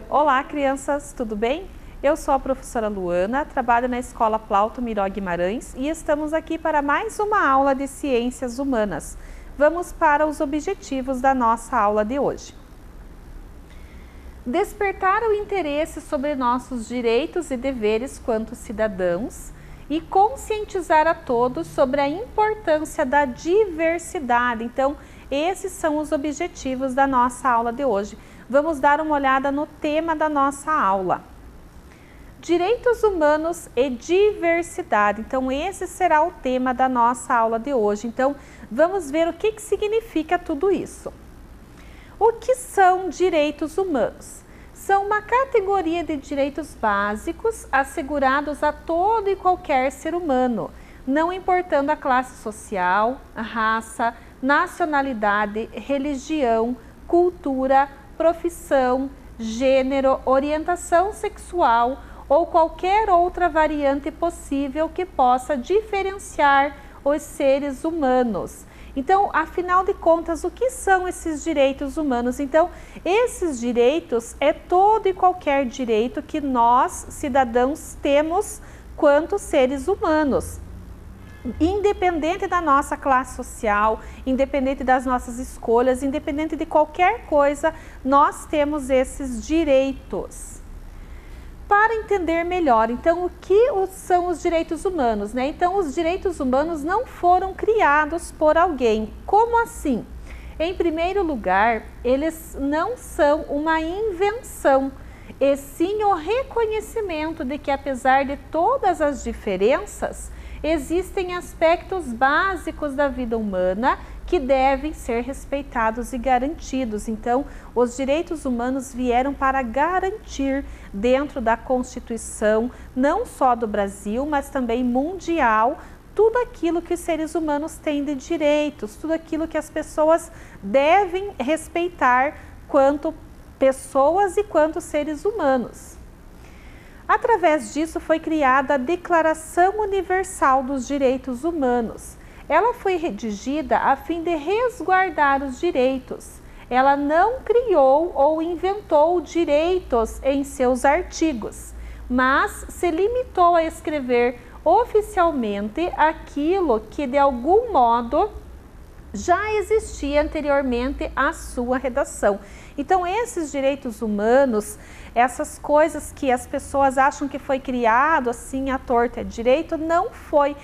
Olá, crianças, tudo bem? Eu sou a professora Luana, trabalho na Escola Plauto Miró Guimarães e estamos aqui para mais uma aula de Ciências Humanas. Vamos para os objetivos da nossa aula de hoje. Despertar o interesse sobre nossos direitos e deveres quanto cidadãos e conscientizar a todos sobre a importância da diversidade. Então, esses são os objetivos da nossa aula de hoje. Vamos dar uma olhada no tema da nossa aula. Direitos humanos e diversidade. Então, esse será o tema da nossa aula de hoje. Então, vamos ver o que significa tudo isso. O que são direitos humanos? são uma categoria de direitos básicos assegurados a todo e qualquer ser humano, não importando a classe social, a raça, nacionalidade, religião, cultura, profissão, gênero, orientação sexual ou qualquer outra variante possível que possa diferenciar os seres humanos. Então, afinal de contas, o que são esses direitos humanos? Então, esses direitos é todo e qualquer direito que nós, cidadãos, temos quanto seres humanos. Independente da nossa classe social, independente das nossas escolhas, independente de qualquer coisa, nós temos esses direitos. Para entender melhor, então, o que são os direitos humanos, né? Então, os direitos humanos não foram criados por alguém. Como assim? Em primeiro lugar, eles não são uma invenção, e sim o reconhecimento de que, apesar de todas as diferenças, existem aspectos básicos da vida humana que devem ser respeitados e garantidos. Então, os direitos humanos vieram para garantir dentro da Constituição, não só do Brasil, mas também mundial, tudo aquilo que os seres humanos têm de direitos, tudo aquilo que as pessoas devem respeitar quanto pessoas e quanto seres humanos. Através disso foi criada a Declaração Universal dos Direitos Humanos. Ela foi redigida a fim de resguardar os direitos. Ela não criou ou inventou direitos em seus artigos, mas se limitou a escrever oficialmente aquilo que de algum modo já existia anteriormente à sua redação. Então, esses direitos humanos, essas coisas que as pessoas acham que foi criado assim à torta e à direito, não foi.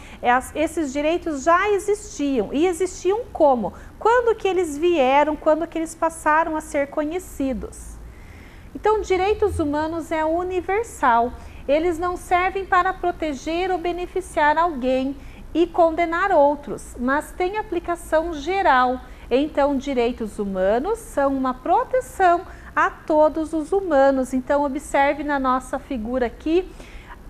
Esses direitos já existiam. E existiam como? Quando que eles vieram, quando que eles passaram a ser conhecidos. Então, direitos humanos é universal. Eles não servem para proteger ou beneficiar alguém e condenar outros, mas têm aplicação geral. Então, direitos humanos são uma proteção a todos os humanos. Então, observe na nossa figura aqui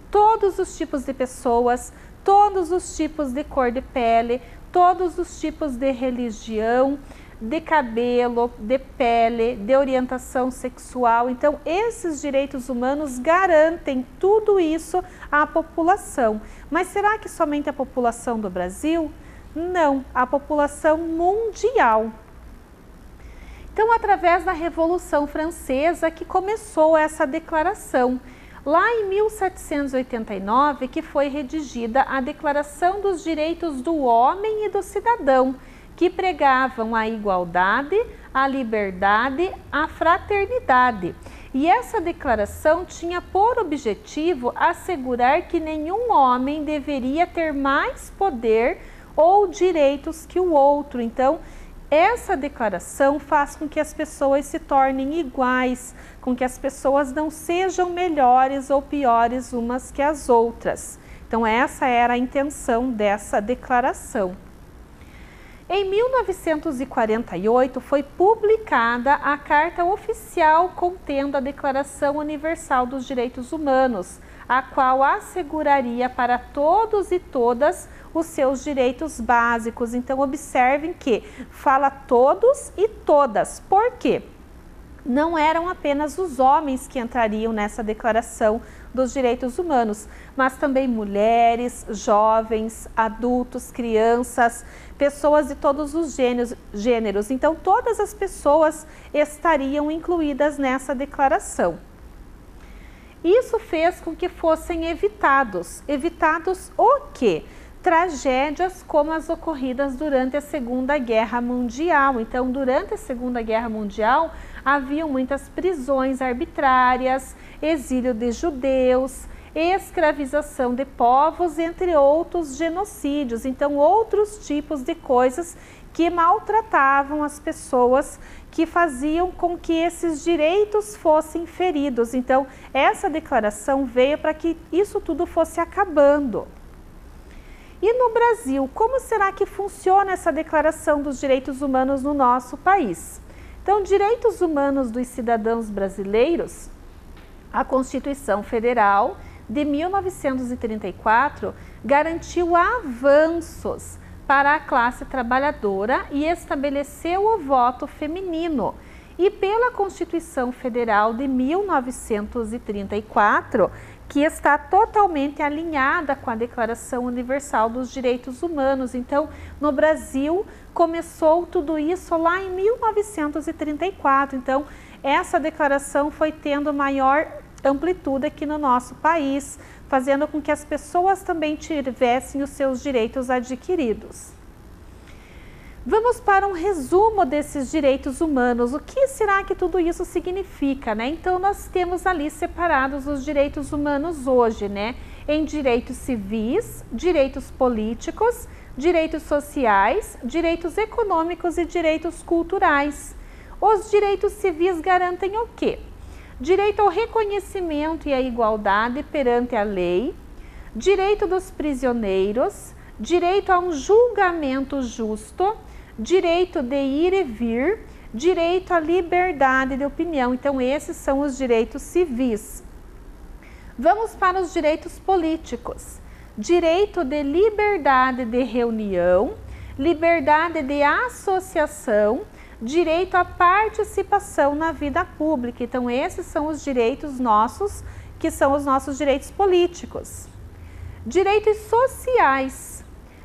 todos os tipos de pessoas, todos os tipos de cor de pele, todos os tipos de religião, de cabelo, de pele, de orientação sexual. Então, esses direitos humanos garantem tudo isso à população. Mas será que somente a população do Brasil? Não, a população mundial. Então, através da Revolução Francesa que começou essa declaração. Lá em 1789 que foi redigida a Declaração dos Direitos do Homem e do Cidadão, que pregavam a igualdade, a liberdade, a fraternidade. E essa declaração tinha por objetivo assegurar que nenhum homem deveria ter mais poder ou direitos que o outro. Então, essa declaração faz com que as pessoas se tornem iguais, com que as pessoas não sejam melhores ou piores umas que as outras. Então, essa era a intenção dessa declaração. Em 1948 foi publicada a Carta Oficial contendo a Declaração Universal dos Direitos Humanos, a qual asseguraria para todos e todas os seus direitos básicos. Então, observem que fala todos e todas. Por quê? Não eram apenas os homens que entrariam nessa declaração dos direitos humanos, mas também mulheres, jovens, adultos, crianças, pessoas de todos os gêneros. Então, todas as pessoas estariam incluídas nessa declaração. Isso fez com que fossem evitados o quê? Tragédias como as ocorridas durante a Segunda Guerra Mundial. Então, durante a Segunda Guerra Mundial, haviam muitas prisões arbitrárias, exílio de judeus, escravização de povos, entre outros genocídios. Então, outros tipos de coisas que maltratavam as pessoas, que faziam com que esses direitos fossem feridos. Então, essa declaração veio para que isso tudo fosse acabando. E no Brasil, como será que funciona essa Declaração dos Direitos Humanos no nosso país? Então, direitos humanos dos cidadãos brasileiros a Constituição Federal de 1934 garantiu avanços para a classe trabalhadora e estabeleceu o voto feminino. E pela Constituição Federal de 1934, que está totalmente alinhada com a Declaração Universal dos Direitos Humanos. Então, no Brasil, começou tudo isso lá em 1934. Então, essa declaração foi tendo maior amplitude aqui no nosso país, fazendo com que as pessoas também tivessem os seus direitos adquiridos. Vamos para um resumo desses direitos humanos. O que será que tudo isso significa, né? Então, nós temos ali separados os direitos humanos hoje, né? Em direitos civis, direitos políticos, direitos sociais, direitos econômicos e direitos culturais. Os direitos civis garantem o quê? Direito ao reconhecimento e à igualdade perante a lei, direito dos prisioneiros, direito a um julgamento justo, direito de ir e vir, direito à liberdade de opinião. Então, esses são os direitos civis. Vamos para os direitos políticos. Direito de liberdade de reunião, liberdade de associação, direito à participação na vida pública. Então, esses são os direitos nossos, que são os nossos direitos políticos. Direitos sociais,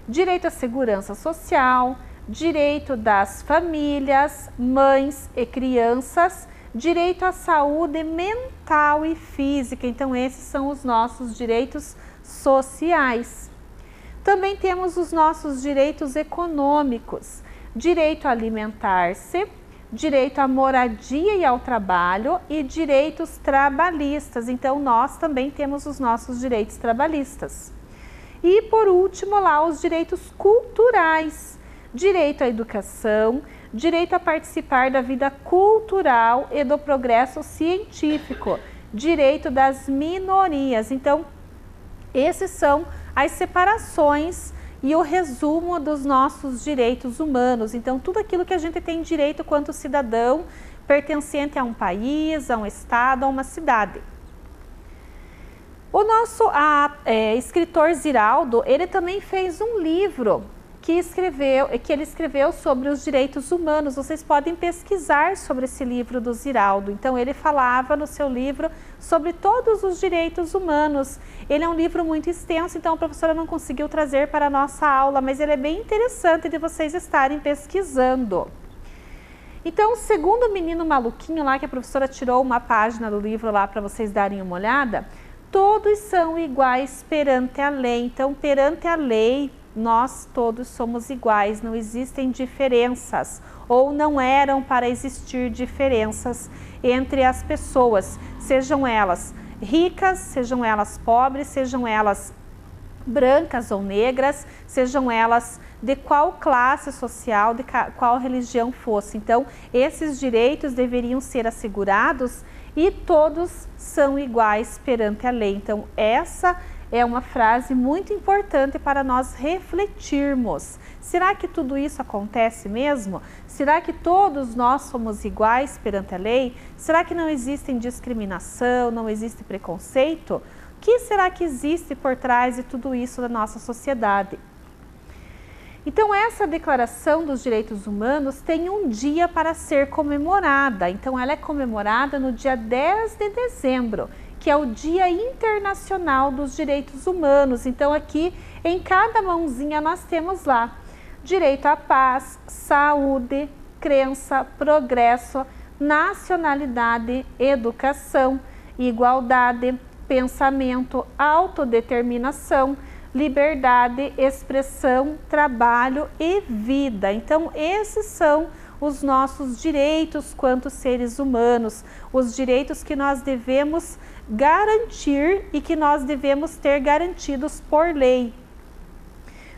direito à segurança social, direito das famílias, mães e crianças, direito à saúde mental e física. Então, esses são os nossos direitos sociais. Também temos os nossos direitos econômicos, direito a alimentar-se, direito à moradia e ao trabalho e direitos trabalhistas. Então, nós também temos os nossos direitos trabalhistas. E, por último, lá os direitos culturais, direito à educação, direito a participar da vida cultural e do progresso científico, direito das minorias. Então, esses são as separações e o resumo dos nossos direitos humanos. Então, tudo aquilo que a gente tem direito quanto cidadão, pertencente a um país, a um estado, a uma cidade. O nosso escritor Ziraldo, ele também fez um livro que ele escreveu sobre os direitos humanos. Vocês podem pesquisar sobre esse livro do Ziraldo. Então, ele falava no seu livro sobre todos os direitos humanos. Ele é um livro muito extenso, então a professora não conseguiu trazer para a nossa aula, mas ele é bem interessante de vocês estarem pesquisando. Então, segundo o menino maluquinho lá, que a professora tirou uma página do livro lá para vocês darem uma olhada, todos são iguais perante a lei. Então, perante a lei, nós todos somos iguais, não existem diferenças, ou não eram para existir diferenças entre as pessoas, sejam elas ricas, sejam elas pobres, sejam elas brancas ou negras, sejam elas de qual classe social, de qual religião fosse. Então, esses direitos deveriam ser assegurados e todos são iguais perante a lei. Então, essa é uma frase muito importante para nós refletirmos. Será que tudo isso acontece mesmo? Será que todos nós somos iguais perante a lei? Será que não existe discriminação, não existe preconceito? O que será que existe por trás de tudo isso da nossa sociedade? Então, essa Declaração dos Direitos Humanos tem um dia para ser comemorada. Então, ela é comemorada no dia 10 de dezembro, que é o Dia Internacional dos Direitos Humanos. Então, aqui em cada mãozinha nós temos lá direito à paz, saúde, crença, progresso, nacionalidade, educação, igualdade, pensamento, autodeterminação, liberdade, expressão, trabalho e vida. Então, esses são os nossos direitos quanto seres humanos, os direitos que nós devemos garantir e que nós devemos ter garantidos por lei.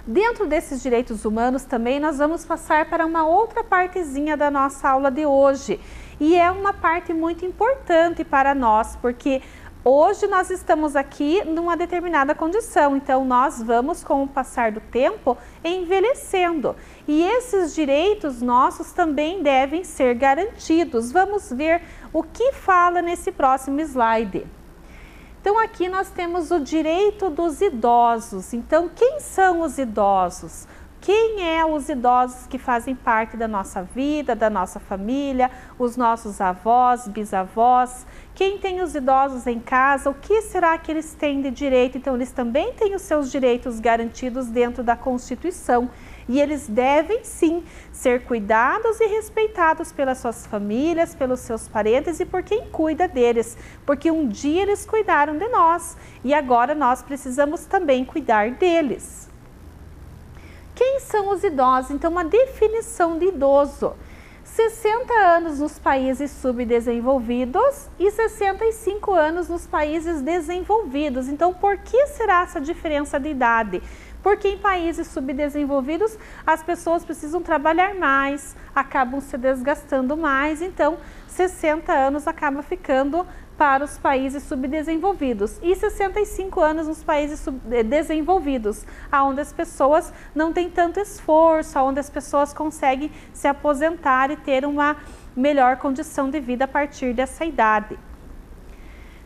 Dentro desses direitos humanos também nós vamos passar para uma outra partezinha da nossa aula de hoje. E é uma parte muito importante para nós, porque hoje nós estamos aqui numa determinada condição, então nós vamos, com o passar do tempo, envelhecendo. E esses direitos nossos também devem ser garantidos. Vamos ver o que fala nesse próximo slide. Então aqui nós temos o direito dos idosos. Então quem são os idosos? Quem é os idosos que fazem parte da nossa vida, da nossa família, os nossos avós, bisavós? Quem tem os idosos em casa, o que será que eles têm de direito? Então eles também têm os seus direitos garantidos dentro da Constituição. E eles devem sim ser cuidados e respeitados pelas suas famílias, pelos seus parentes e por quem cuida deles. Porque um dia eles cuidaram de nós e agora nós precisamos também cuidar deles. Quem são os idosos? Então, uma definição de idoso: 60 anos nos países subdesenvolvidos e 65 anos nos países desenvolvidos. Então, por que será essa diferença de idade? Porque em países subdesenvolvidos as pessoas precisam trabalhar mais, acabam se desgastando mais, então 60 anos acaba ficando para os países subdesenvolvidos e 65 anos nos países desenvolvidos, onde as pessoas não têm tanto esforço, onde as pessoas conseguem se aposentar e ter uma melhor condição de vida a partir dessa idade.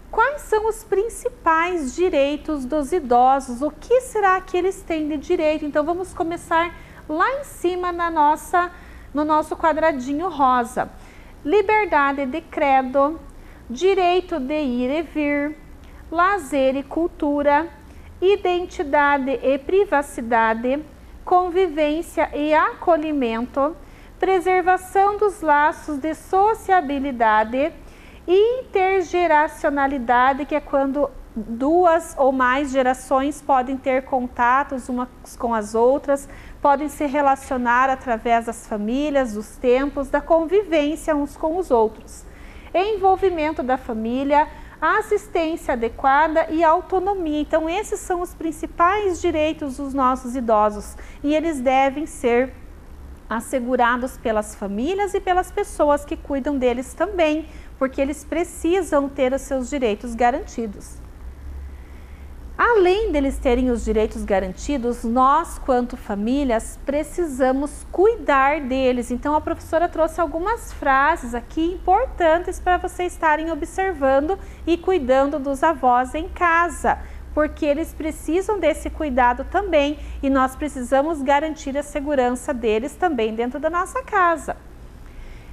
Quais são os principais direitos dos idosos? O que será que eles têm de direito? Então vamos começar lá em cima no nosso quadradinho rosa. Liberdade de credo, direito de ir e vir, lazer e cultura, identidade e privacidade, convivência e acolhimento, preservação dos laços de sociabilidade, intergeracionalidade, que é quando duas ou mais gerações podem ter contatos umas com as outras, podem se relacionar através das famílias, dos tempos, da convivência uns com os outros. Envolvimento da família, assistência adequada e autonomia. Então, esses são os principais direitos dos nossos idosos e eles devem ser assegurados pelas famílias e pelas pessoas que cuidam deles também, porque eles precisam ter os seus direitos garantidos. Além deles terem os direitos garantidos, nós, quanto famílias, precisamos cuidar deles. Então, a professora trouxe algumas frases aqui importantes para vocês estarem observando e cuidando dos avós em casa, porque eles precisam desse cuidado também e nós precisamos garantir a segurança deles também dentro da nossa casa.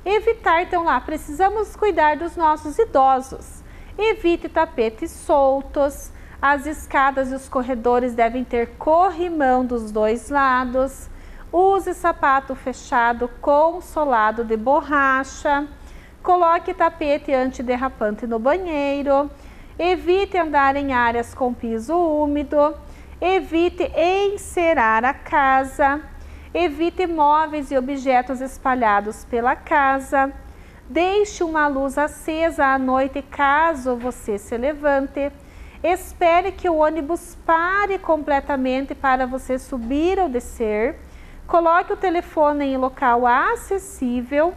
Evitar, então lá, precisamos cuidar dos nossos idosos. Evite tapetes soltos, as escadas e os corredores devem ter corrimão dos dois lados. Use sapato fechado com solado de borracha. Coloque tapete antiderrapante no banheiro. Evite andar em áreas com piso úmido. Evite encerar a casa. Evite móveis e objetos espalhados pela casa. Deixe uma luz acesa à noite caso você se levante. Espere que o ônibus pare completamente para você subir ou descer. Coloque o telefone em local acessível.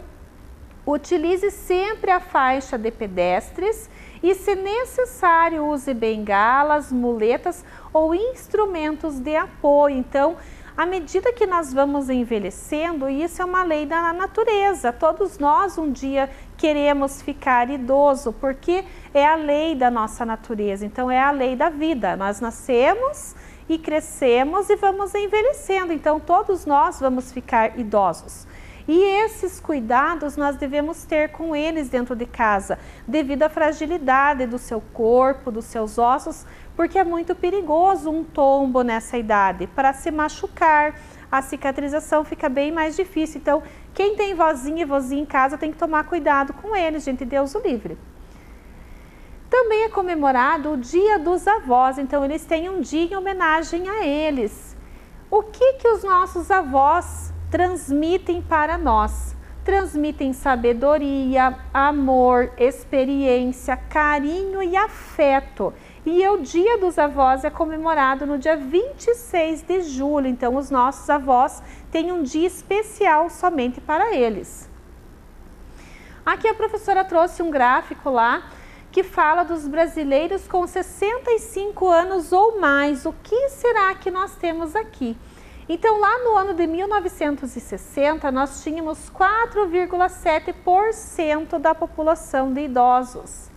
Utilize sempre a faixa de pedestres e, se necessário, use bengalas, muletas ou instrumentos de apoio. Então, à medida que nós vamos envelhecendo, isso é uma lei da natureza. Todos nós um dia queremos ficar idoso, porque é a lei da nossa natureza. Então, é a lei da vida. Nós nascemos e crescemos e vamos envelhecendo. Então, todos nós vamos ficar idosos. E esses cuidados nós devemos ter com eles dentro de casa, devido à fragilidade do seu corpo, dos seus ossos, porque é muito perigoso um tombo nessa idade. Para se machucar, a cicatrização fica bem mais difícil. Então, quem tem vozinha e vozinho em casa tem que tomar cuidado com eles, gente, Deus o livre. Também é comemorado o Dia dos Avós, então eles têm um dia em homenagem a eles. O que os nossos avós transmitem para nós? Transmitem sabedoria, amor, experiência, carinho e afeto. E o Dia dos Avós é comemorado no dia 26 de julho. Então, os nossos avós têm um dia especial somente para eles. Aqui a professora trouxe um gráfico lá que fala dos brasileiros com 65 anos ou mais. O que será que nós temos aqui? Então, lá no ano de 1960, nós tínhamos 4,7% da população de idosos.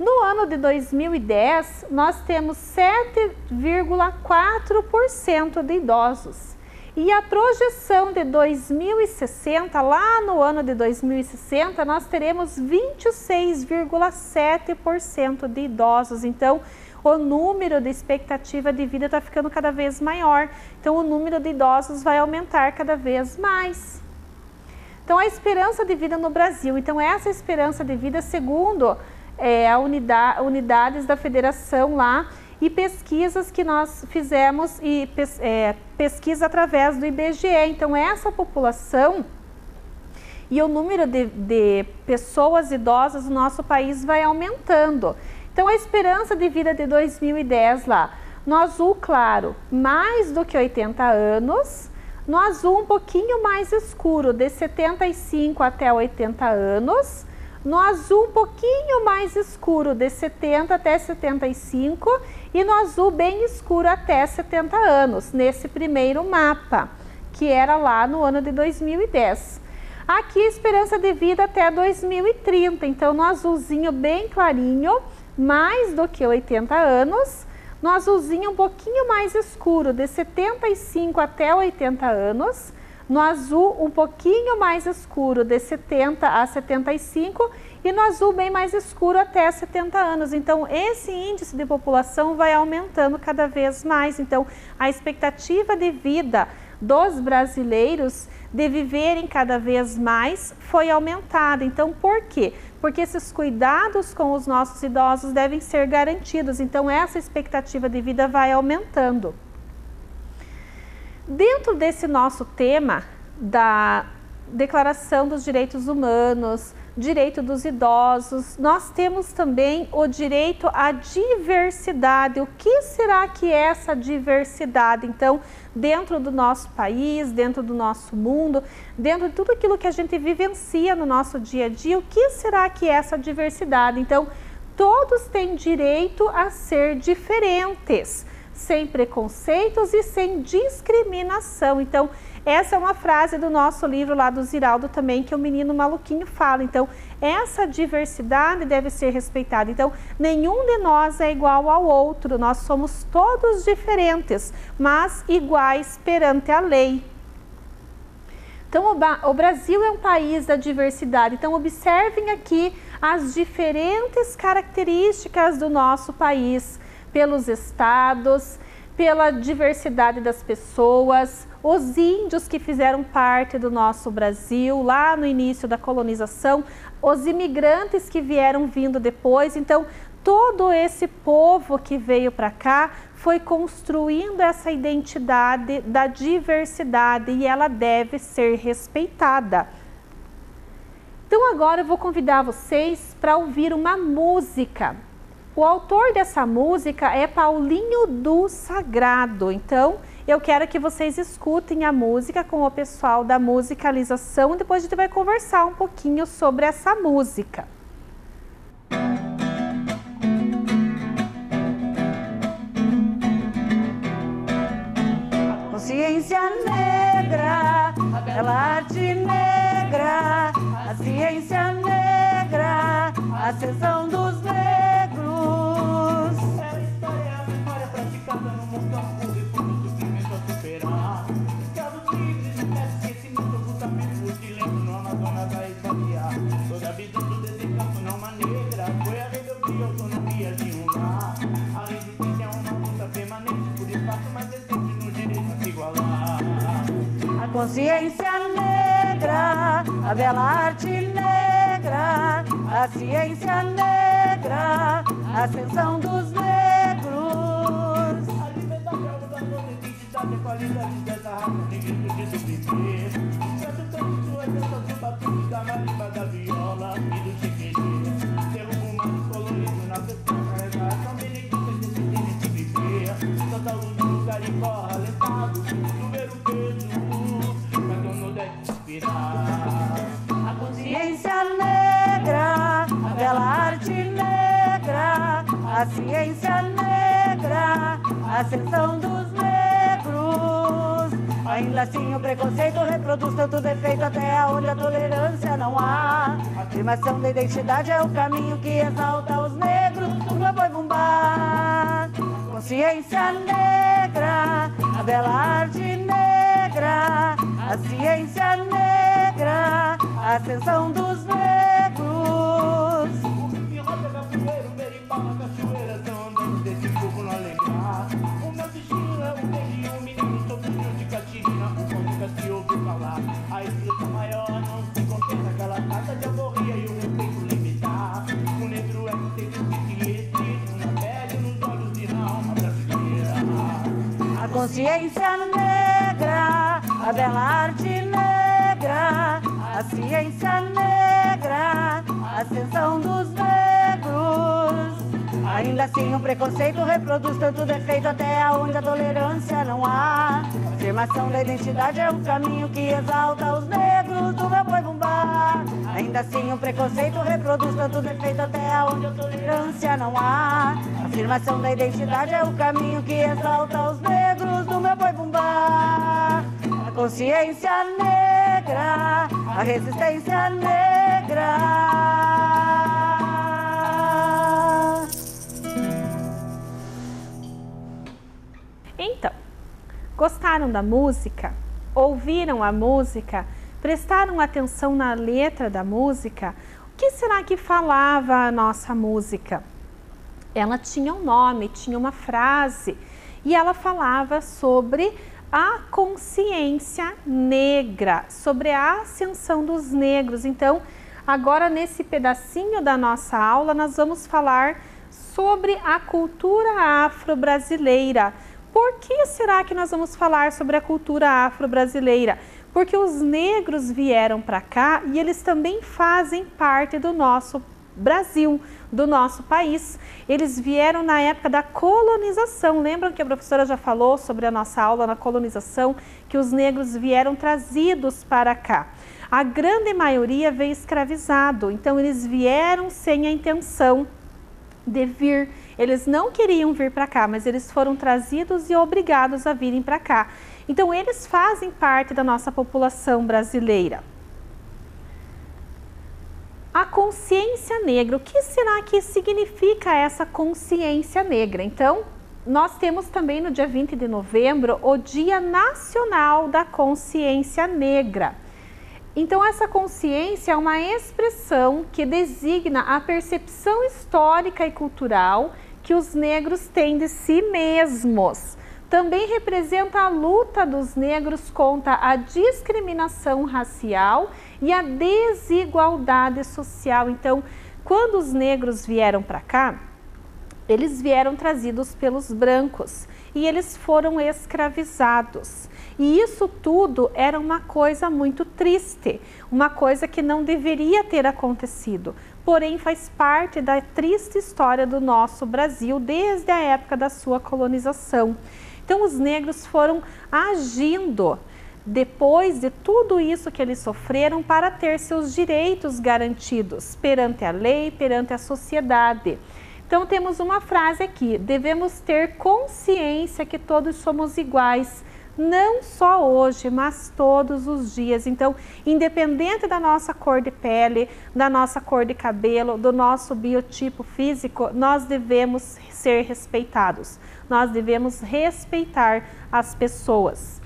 No ano de 2010, nós temos 7,4% de idosos. E a projeção de 2060, lá no ano de 2060, nós teremos 26,7% de idosos. Então, o número de expectativa de vida está ficando cada vez maior. Então, o número de idosos vai aumentar cada vez mais. Então, a esperança de vida no Brasil. Então, essa esperança de vida, segundo unidades da federação lá, e pesquisas que nós fizemos, e pesquisa através do IBGE. Então, essa população e o número de pessoas idosas no nosso país vai aumentando. Então, a esperança de vida de 2010 lá, no azul claro, mais do que 80 anos, no azul um pouquinho mais escuro, de 75 até 80 anos, no azul um pouquinho mais escuro, de 70 até 75, e no azul bem escuro até 70 anos, nesse primeiro mapa, que era lá no ano de 2010. Aqui a esperança de vida até 2030, então no azulzinho bem clarinho, mais do que 80 anos, no azulzinho um pouquinho mais escuro, de 75 até 80 anos, no azul um pouquinho mais escuro, de 70 a 75, e no azul bem mais escuro até 70 anos. Então, esse índice de população vai aumentando cada vez mais. Então, a expectativa de vida dos brasileiros de viverem cada vez mais foi aumentada. Então, por quê? Porque esses cuidados com os nossos idosos devem ser garantidos. Então, essa expectativa de vida vai aumentando. Dentro desse nosso tema da Declaração dos Direitos Humanos, direito dos idosos, nós temos também o direito à diversidade. O que será que é essa diversidade? Então, dentro do nosso país, dentro do nosso mundo, dentro de tudo aquilo que a gente vivencia no nosso dia a dia, o que será que é essa diversidade? Então, todos têm direito a ser diferentes, sem preconceitos e sem discriminação. Então, essa é uma frase do nosso livro lá do Ziraldo também, que o menino maluquinho fala. Então, essa diversidade deve ser respeitada. Então, nenhum de nós é igual ao outro. Nós somos todos diferentes, mas iguais perante a lei. Então, o Brasil é um país da diversidade. Então, observem aqui as diferentes características do nosso país, pelos estados, pela diversidade das pessoas, os índios que fizeram parte do nosso Brasil lá no início da colonização, os imigrantes que vieram vindo depois. Então, todo esse povo que veio para cá foi construindo essa identidade da diversidade e ela deve ser respeitada. Então, agora eu vou convidar vocês para ouvir uma música. O autor dessa música é Paulinho do Sagrado. Então, eu quero que vocês escutem a música com o pessoal da musicalização e depois a gente vai conversar um pouquinho sobre essa música. Consciência negra, a bela arte negra, a ciência negra, a ascensão dos negros. É a história praticada no mundão, com reforma do sofrimento a superar. Escravos livres, esquecimento, ocultamento, mutilento no Amazonas a esvaziar. Toda a visão do desencanto não maneira, foi a rebeldia, a autonomia de um lar. A resistência é uma luta permanente por espaço mais recente no direito a se igualar. A consciência negra, a bela arte negra, a ciência negra, a ascensão dos negros. A liberdade é o valor, a identidade, a qualidade dessa raça, negrito de viver. Certo tanto suas danças do batuque, da marimba, da viola e do chiqueiro. Derrubo humano colorido na pessoa, regação benedita desse tênis de viver. Toda luz no caricó, alentado, do ver o peso, mas eu não deve inspirar. A consciência negra, a bela arte negra, a ciência negra, a ascensão dos negros. Ainda assim o preconceito reproduz tanto defeito até onde a tolerância não há. A afirmação da identidade é o caminho que exalta os negros. consciência negra, a bela arte negra, a ciência negra, a ascensão dos negros. O hip hop é capoeira, o berimbau na cachoeira, tão andando desse fogo não alegrar. O meu destino é o rei, o menino sofrido de Catirina, o pão nunca se ouviu falar. A estrela maior não se contém naquela taça de alforria e o respeito limitar. O negro é que tem que se escrito na pele, nos olhos e na alma brasileira. A consciência negra, a bela arte negra, a ciência negra, a ascensão dos negros. Ainda assim o preconceito reproduz tanto defeito até onde a tolerância não há. A afirmação da identidade é um caminho que exalta os negros do meu boi bumbá. Ainda assim o preconceito reproduz tanto defeito até onde a tolerância não há. A afirmação da identidade é o caminho que exalta os negros do meu boi bumbá. A consciência negra, a resistência negra. Então, gostaram da música? Ouviram a música? Prestaram atenção na letra da música? O que será que falava a nossa música? Ela tinha um nome, tinha uma frase e ela falava sobre a consciência negra, sobre a ascensão dos negros. Então, agora nesse pedacinho da nossa aula, nós vamos falar sobre a cultura afro-brasileira. Por que será que nós vamos falar sobre a cultura afro-brasileira? Porque os negros vieram para cá e eles também fazem parte do nosso Brasil, do nosso país. Eles vieram na época da colonização. Lembram que a professora já falou sobre a nossa aula na colonização, que os negros vieram trazidos para cá. A grande maioria veio escravizado, então eles vieram sem a intenção de vir. Eles não queriam vir para cá, mas eles foram trazidos e obrigados a virem para cá. Então, eles fazem parte da nossa população brasileira. A consciência negra, o que será que significa essa consciência negra? Então, nós temos também no dia 20 de novembro o Dia Nacional da Consciência Negra. Então, essa consciência é uma expressão que designa a percepção histórica e cultural que os negros têm de si mesmos. Também representa a luta dos negros contra a discriminação racial e a desigualdade social. Então, quando os negros vieram para cá, eles vieram trazidos pelos brancos e eles foram escravizados. E isso tudo era uma coisa muito triste, uma coisa que não deveria ter acontecido, porém faz parte da triste história do nosso Brasil desde a época da sua colonização. Então os negros foram agindo depois de tudo isso que eles sofreram para ter seus direitos garantidos perante a lei, perante a sociedade. Então temos uma frase aqui: devemos ter consciência que todos somos iguais, não só hoje, mas todos os dias. Então, independente da nossa cor de pele, da nossa cor de cabelo, do nosso biotipo físico, nós devemos ser respeitados. Nós devemos respeitar as pessoas.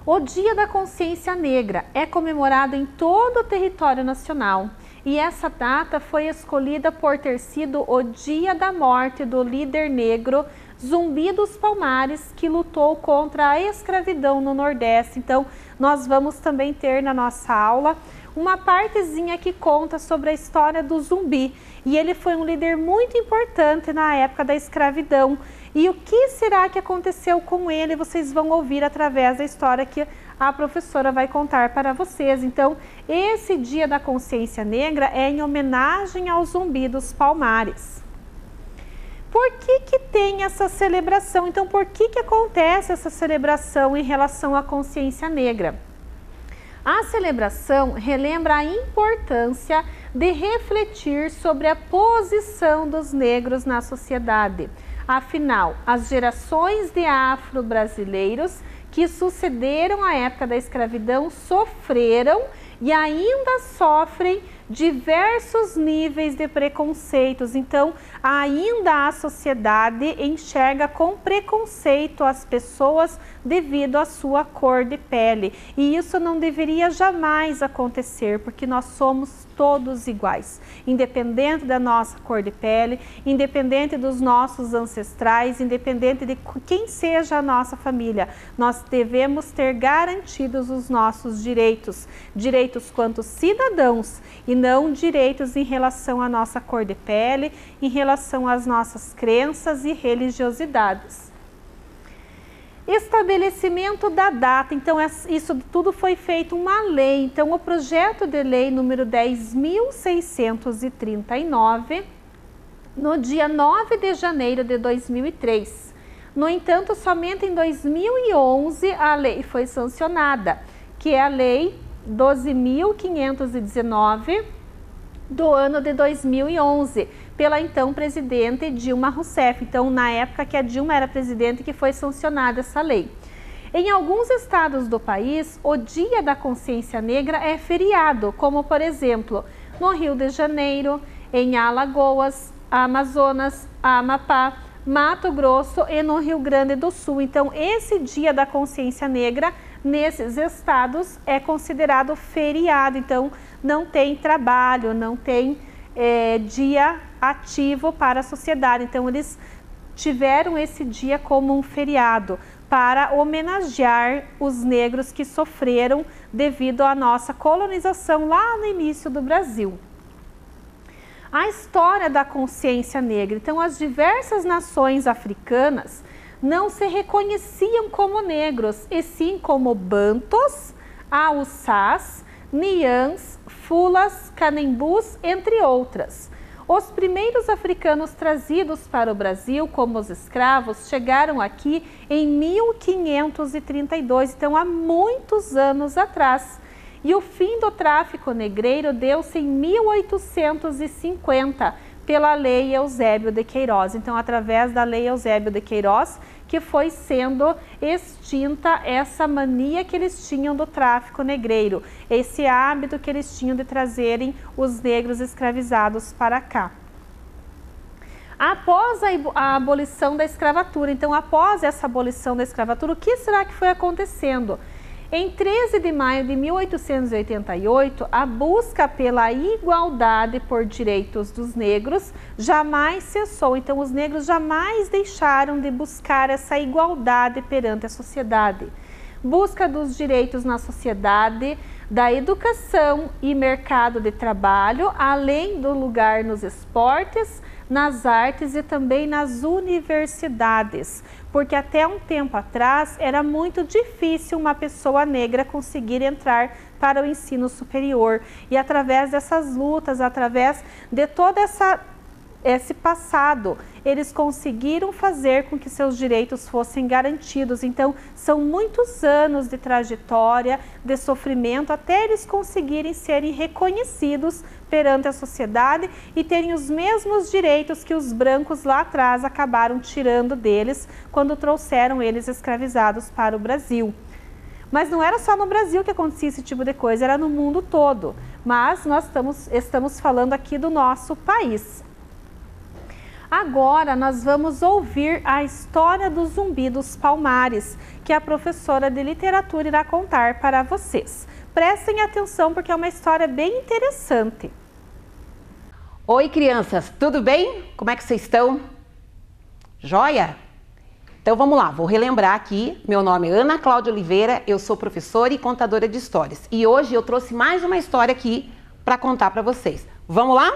O Dia da Consciência Negra é comemorado em todo o território nacional. E essa data foi escolhida por ter sido o dia da morte do líder negro Zumbi dos Palmares, que lutou contra a escravidão no Nordeste. Então, nós vamos também ter na nossa aula uma partezinha que conta sobre a história do Zumbi. E ele foi um líder muito importante na época da escravidão. E o que será que aconteceu com ele? Vocês vão ouvir através da história que a professora vai contar para vocês. Então, esse Dia da Consciência Negra é em homenagem ao Zumbi dos Palmares. Por que tem essa celebração? Então, por que acontece essa celebração em relação à consciência negra? A celebração relembra a importância de refletir sobre a posição dos negros na sociedade. Afinal, as gerações de afro-brasileiros que sucederam a época da escravidão sofreram e ainda sofrem diversos níveis de preconceitos. Então, ainda a sociedade enxerga com preconceito as pessoas devido à sua cor de pele. E isso não deveria jamais acontecer, porque nós somos todos iguais, independente da nossa cor de pele, independente dos nossos ancestrais, independente de quem seja a nossa família. Nós devemos ter garantidos os nossos direitos, direitos quanto cidadãos e não direitos em relação à nossa cor de pele, em relação às nossas crenças e religiosidades. Estabelecimento da data, então isso tudo foi feito uma lei, então o projeto de lei número 10.639, no dia 9 de janeiro de 2003. No entanto, somente em 2011 a lei foi sancionada, que é a lei 12.519 do ano de 2011, pela então presidente Dilma Rousseff. Então, na época que a Dilma era presidente, que foi sancionada essa lei. Em alguns estados do país, o Dia da Consciência Negra é feriado, como por exemplo, no Rio de Janeiro, em Alagoas, Amazonas, Amapá, Mato Grosso e no Rio Grande do Sul. Então, esse Dia da Consciência Negra, nesses estados, é considerado feriado. Então, não tem trabalho, não tem dia ativo para a sociedade. Então, eles tiveram esse dia como um feriado para homenagear os negros que sofreram devido à nossa colonização lá no início do Brasil. A história da consciência negra. Então, as diversas nações africanas não se reconheciam como negros, e sim como bantos, haussás, niãs, fulas, canembus, entre outras. Os primeiros africanos trazidos para o Brasil como os escravos chegaram aqui em 1532, então há muitos anos atrás. E o fim do tráfico negreiro deu-se em 1850, pela Lei Eusébio de Queiroz. Então, através da Lei Eusébio de Queiroz, que foi sendo extinta essa mania que eles tinham do tráfico negreiro, esse hábito que eles tinham de trazerem os negros escravizados para cá. Após a abolição da escravatura, então após essa abolição da escravatura, o que será que foi acontecendo? Em 13 de maio de 1888, a busca pela igualdade por direitos dos negros jamais cessou. Então, os negros jamais deixaram de buscar essa igualdade perante a sociedade. Busca dos direitos na sociedade, da educação e mercado de trabalho, além do lugar nos esportes, nas artes e também nas universidades, porque até um tempo atrás era muito difícil uma pessoa negra conseguir entrar para o ensino superior, e através dessas lutas, através de todo esse passado, eles conseguiram fazer com que seus direitos fossem garantidos. Então, são muitos anos de trajetória, de sofrimento, até eles conseguirem serem reconhecidos perante a sociedade e terem os mesmos direitos que os brancos lá atrás acabaram tirando deles quando trouxeram eles escravizados para o Brasil. Mas não era só no Brasil que acontecia esse tipo de coisa, era no mundo todo. Mas nós estamos falando aqui do nosso país. Agora nós vamos ouvir a história do Zumbi dos Palmares, que a professora de literatura irá contar para vocês. Prestem atenção porque é uma história bem interessante. Oi, crianças, tudo bem? Como é que vocês estão? Joia? Então vamos lá, vou relembrar aqui. Meu nome é Ana Cláudia Oliveira, eu sou professora e contadora de histórias. E hoje eu trouxe mais uma história aqui para contar para vocês. Vamos lá?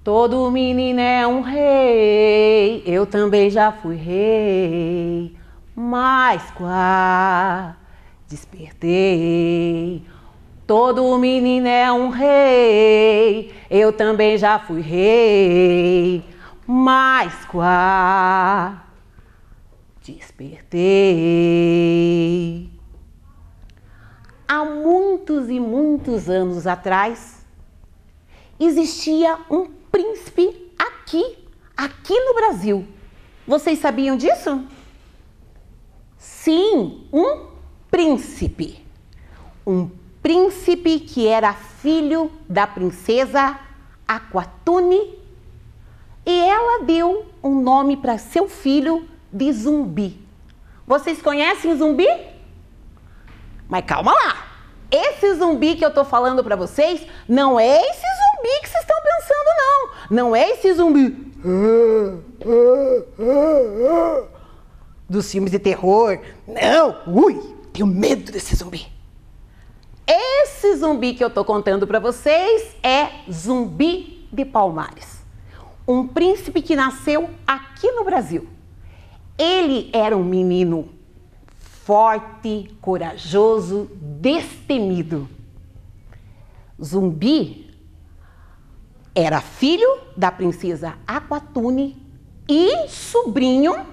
Todo menino é um rei, eu também já fui rei, mas quá, despertei. Todo menino é um rei, eu também já fui rei, mas quá, despertei. Há muitos e muitos anos atrás, existia um príncipe aqui no Brasil. Vocês sabiam disso? Sim, um príncipe. Um príncipe que era filho da princesa Aquatune, e ela deu um nome para seu filho de Zumbi. Vocês conhecem Zumbi? Mas calma lá! Esse Zumbi que eu tô falando para vocês não é esse Zumbi que vocês estão pensando, não. Não é esse Zumbi dos filmes de terror. Não! Ui! Tenho medo desse Zumbi. Esse Zumbi que eu tô contando para vocês é Zumbi de Palmares. Um príncipe que nasceu aqui no Brasil. Ele era um menino forte, corajoso, destemido. Zumbi era filho da princesa Aquatune e sobrinho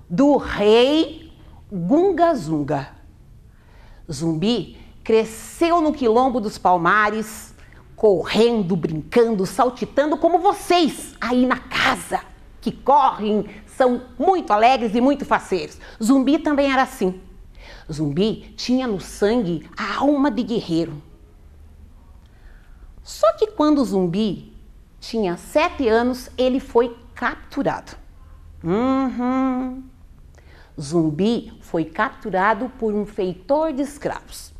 do rei Gunga-Zunga. Zumbi cresceu no quilombo dos Palmares, correndo, brincando, saltitando como vocês aí na casa, que correm, são muito alegres e muito faceiros. Zumbi também era assim. Zumbi tinha no sangue a alma de guerreiro. Só que quando Zumbi tinha 7 anos, ele foi capturado. Zumbi foi capturado por um feitor de escravos.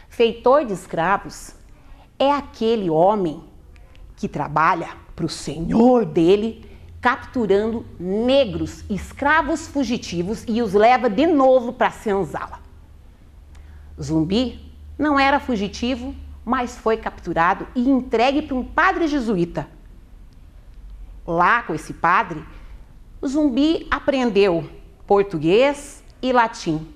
Feitor de escravos é aquele homem que trabalha para o senhor dele, capturando negros, escravos fugitivos, e os leva de novo para a senzala. Zumbi não era fugitivo, mas foi capturado e entregue para um padre jesuíta. Lá com esse padre, Zumbi aprendeu português e latim.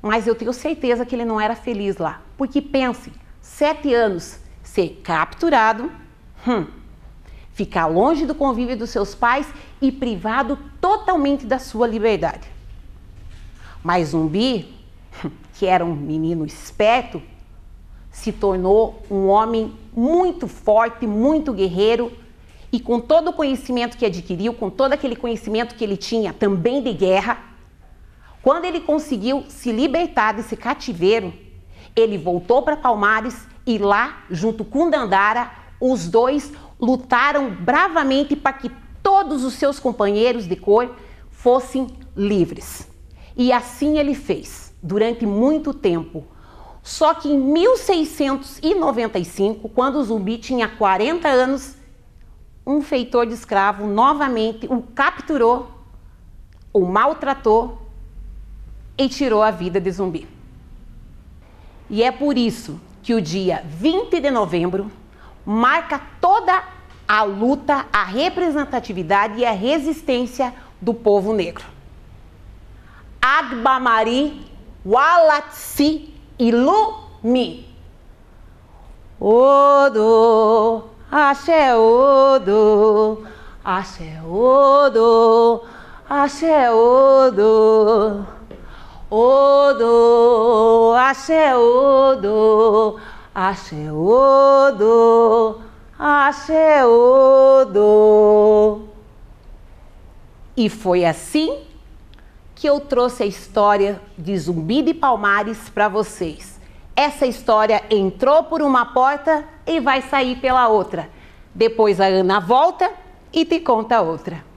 Mas eu tenho certeza que ele não era feliz lá. Porque pense, 7 anos, ser capturado, ficar longe do convívio dos seus pais e privado totalmente da sua liberdade. Mas Zumbi, que era um menino esperto, se tornou um homem muito forte, muito guerreiro, e com todo o conhecimento que adquiriu, com todo aquele conhecimento que ele tinha também de guerra, quando ele conseguiu se libertar desse cativeiro, ele voltou para Palmares e lá, junto com Dandara, os dois lutaram bravamente para que todos os seus companheiros de cor fossem livres. E assim ele fez, durante muito tempo. Só que em 1695, quando o Zumbi tinha 40 anos, um feitor de escravo novamente o capturou, o maltratou e tirou a vida de Zumbi. E é por isso que o dia 20 de novembro marca toda a luta, a representatividade e a resistência do povo negro. Agbamari Walatsi Ilumi. Odo, axé odo, axé odo, axé odo. Odo, axé odo, axé odo, axé odo. E foi assim que eu trouxe a história de Zumbi de Palmares para vocês. Essa história entrou por uma porta e vai sair pela outra. Depois a Ana volta e te conta outra.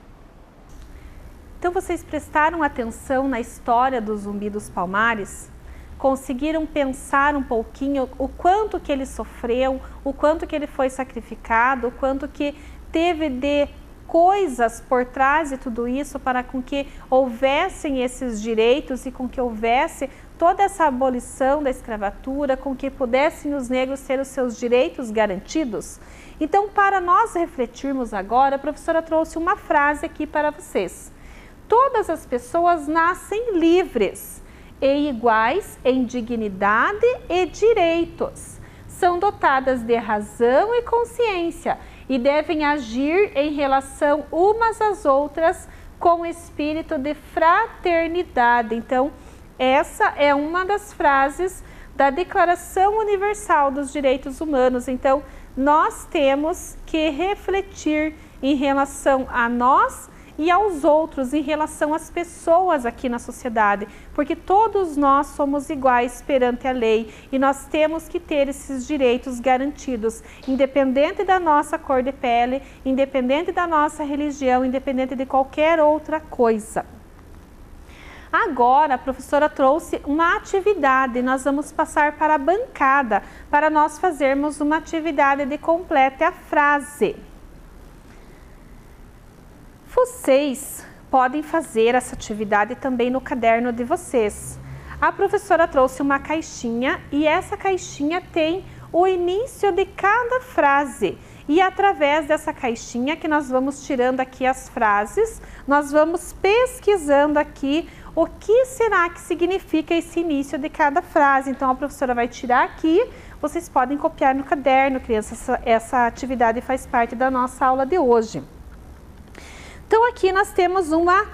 Então vocês prestaram atenção na história do Zumbi dos Palmares? Conseguiram pensar um pouquinho o quanto que ele sofreu, o quanto que ele foi sacrificado, o quanto que teve de coisas por trás de tudo isso para com que houvessem esses direitos e com que houvesse toda essa abolição da escravatura, com que pudessem os negros ter os seus direitos garantidos? Então, para nós refletirmos agora, a professora trouxe uma frase aqui para vocês. Todas as pessoas nascem livres e iguais em dignidade e direitos. São dotadas de razão e consciência e devem agir em relação umas às outras com espírito de fraternidade. Então, essa é uma das frases da Declaração Universal dos Direitos Humanos. Então, nós temos que refletir em relação a nós e aos outros, em relação às pessoas aqui na sociedade, porque todos nós somos iguais perante a lei e nós temos que ter esses direitos garantidos, independente da nossa cor de pele, independente da nossa religião, independente de qualquer outra coisa. Agora a professora trouxe uma atividade, nós vamos passar para a bancada para nós fazermos uma atividade de complete a frase. Vocês podem fazer essa atividade também no caderno de vocês. A professora trouxe uma caixinha e essa caixinha tem o início de cada frase. E através dessa caixinha que nós vamos tirando aqui as frases, nós vamos pesquisando aqui o que será que significa esse início de cada frase. Então a professora vai tirar aqui, vocês podem copiar no caderno, crianças, essa atividade faz parte da nossa aula de hoje. Então aqui nós temos uma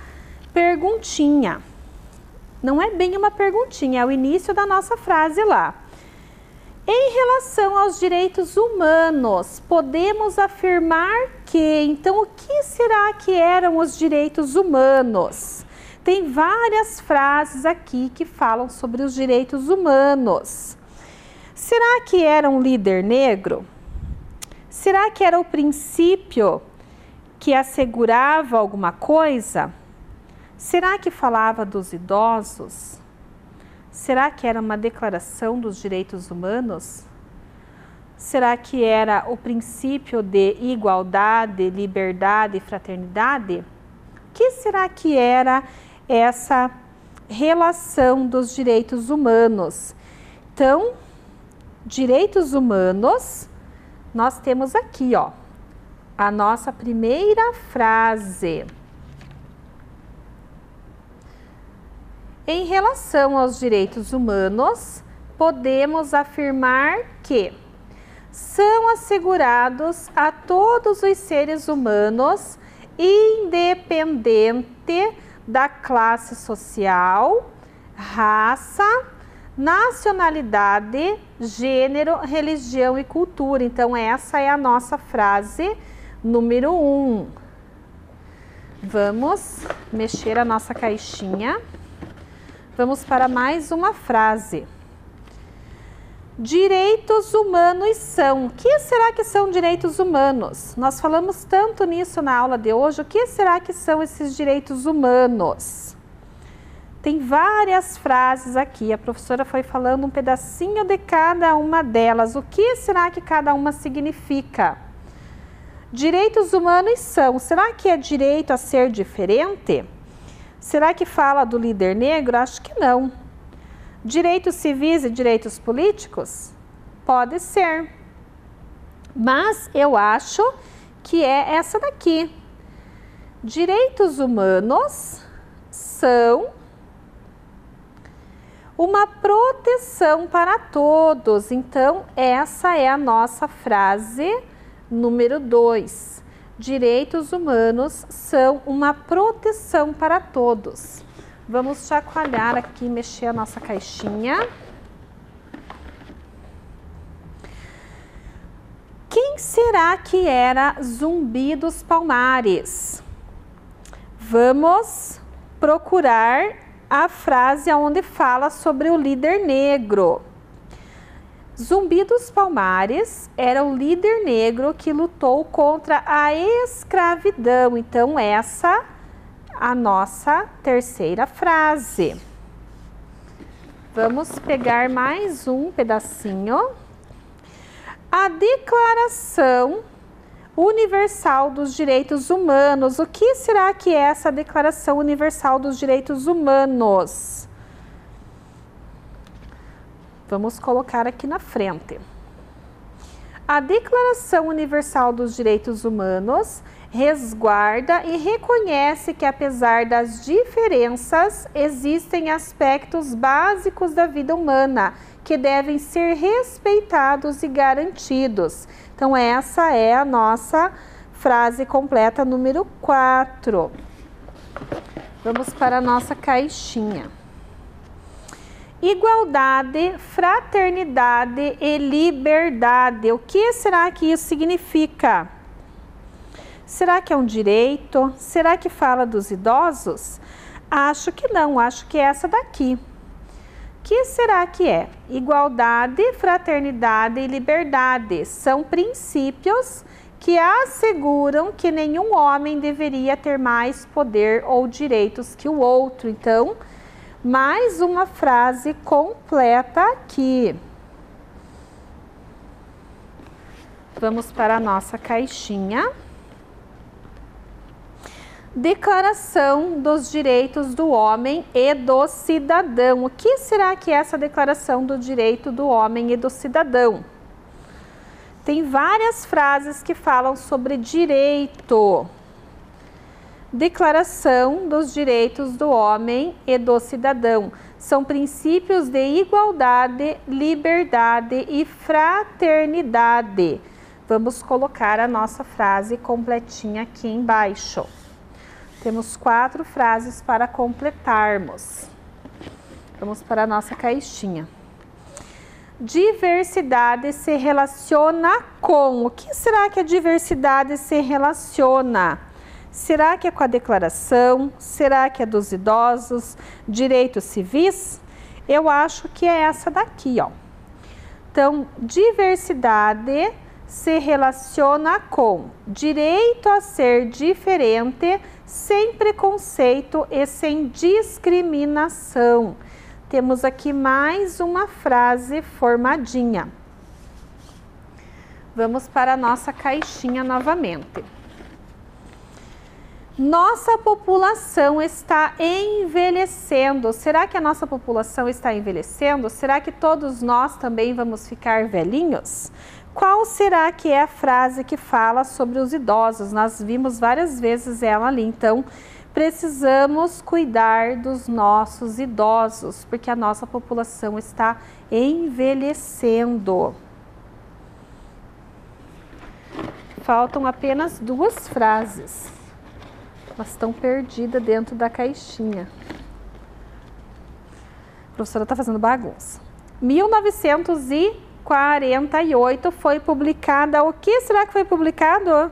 perguntinha, não é bem uma perguntinha, é o início da nossa frase lá. Em relação aos direitos humanos, podemos afirmar que, então o que será que eram os direitos humanos? Tem várias frases aqui que falam sobre os direitos humanos. Será que era um líder negro? Será que era o princípio que assegurava alguma coisa? Será que falava dos idosos? Será que era uma declaração dos direitos humanos? Será que era o princípio de igualdade, liberdade e fraternidade? O que será que era essa relação dos direitos humanos? Então, direitos humanos, nós temos aqui, ó, a nossa primeira frase. Em relação aos direitos humanos, podemos afirmar que são assegurados a todos os seres humanos, independente da classe social, raça, nacionalidade, gênero, religião e cultura. Então essa é a nossa frase número 1. Vamos mexer a nossa caixinha. Vamos para mais uma frase. Direitos humanos são. O que será que são direitos humanos? Nós falamos tanto nisso na aula de hoje. O que será que são esses direitos humanos? Tem várias frases aqui. A professora foi falando um pedacinho de cada uma delas. O que será que cada uma significa? Direitos humanos são. Será que é direito a ser diferente? Será que fala do líder negro? Acho que não. Direitos civis e direitos políticos? Pode ser. Mas eu acho que é essa daqui. Direitos humanos são uma proteção para todos. Então, essa é a nossa frase número 2. Direitos humanos são uma proteção para todos. Vamos chacoalhar aqui, mexer a nossa caixinha. Quem será que era Zumbi dos Palmares? Vamos procurar a frase onde fala sobre o líder negro. Zumbi dos Palmares era o líder negro que lutou contra a escravidão. Então, essa a nossa terceira frase. Vamos pegar mais um pedacinho. A Declaração Universal dos Direitos Humanos. O que será que é essa Declaração Universal dos Direitos Humanos? Vamos colocar aqui na frente. A Declaração Universal dos Direitos Humanos resguarda e reconhece que, apesar das diferenças, existem aspectos básicos da vida humana que devem ser respeitados e garantidos. Então, essa é a nossa frase completa número 4. Vamos para a nossa caixinha. Igualdade, fraternidade e liberdade. O que será que isso significa? Será que é um direito? Será que fala dos idosos? Acho que não, acho que é essa daqui. Que será que é? Igualdade, fraternidade e liberdade são princípios que asseguram que nenhum homem deveria ter mais poder ou direitos que o outro. Então, mais uma frase completa aqui. Vamos para a nossa caixinha. Declaração dos Direitos do Homem e do Cidadão. O que será que é essa Declaração do Direito do Homem e do Cidadão? Tem várias frases que falam sobre direito. Declaração dos Direitos do Homem e do Cidadão. São princípios de igualdade, liberdade e fraternidade. Vamos colocar a nossa frase completinha aqui embaixo. Temos 4 frases para completarmos. Vamos para a nossa caixinha. Diversidade se relaciona com. O que será que a diversidade se relaciona? Será que é com a declaração? Será que é dos idosos? Direitos civis? Eu acho que é essa daqui, ó. Então, diversidade se relaciona com direito a ser diferente, sem preconceito e sem discriminação. Temos aqui mais uma frase formadinha. Vamos para a nossa caixinha novamente. Nossa população está envelhecendo. Será que a nossa população está envelhecendo? Será que todos nós também vamos ficar velhinhos? Qual será que é a frase que fala sobre os idosos? Nós vimos várias vezes ela ali, então precisamos cuidar dos nossos idosos, porque a nossa população está envelhecendo. Faltam apenas 2 frases. Elas estão perdidas dentro da caixinha. A professora está fazendo bagunça. 1948 foi publicada. O que será que foi publicado?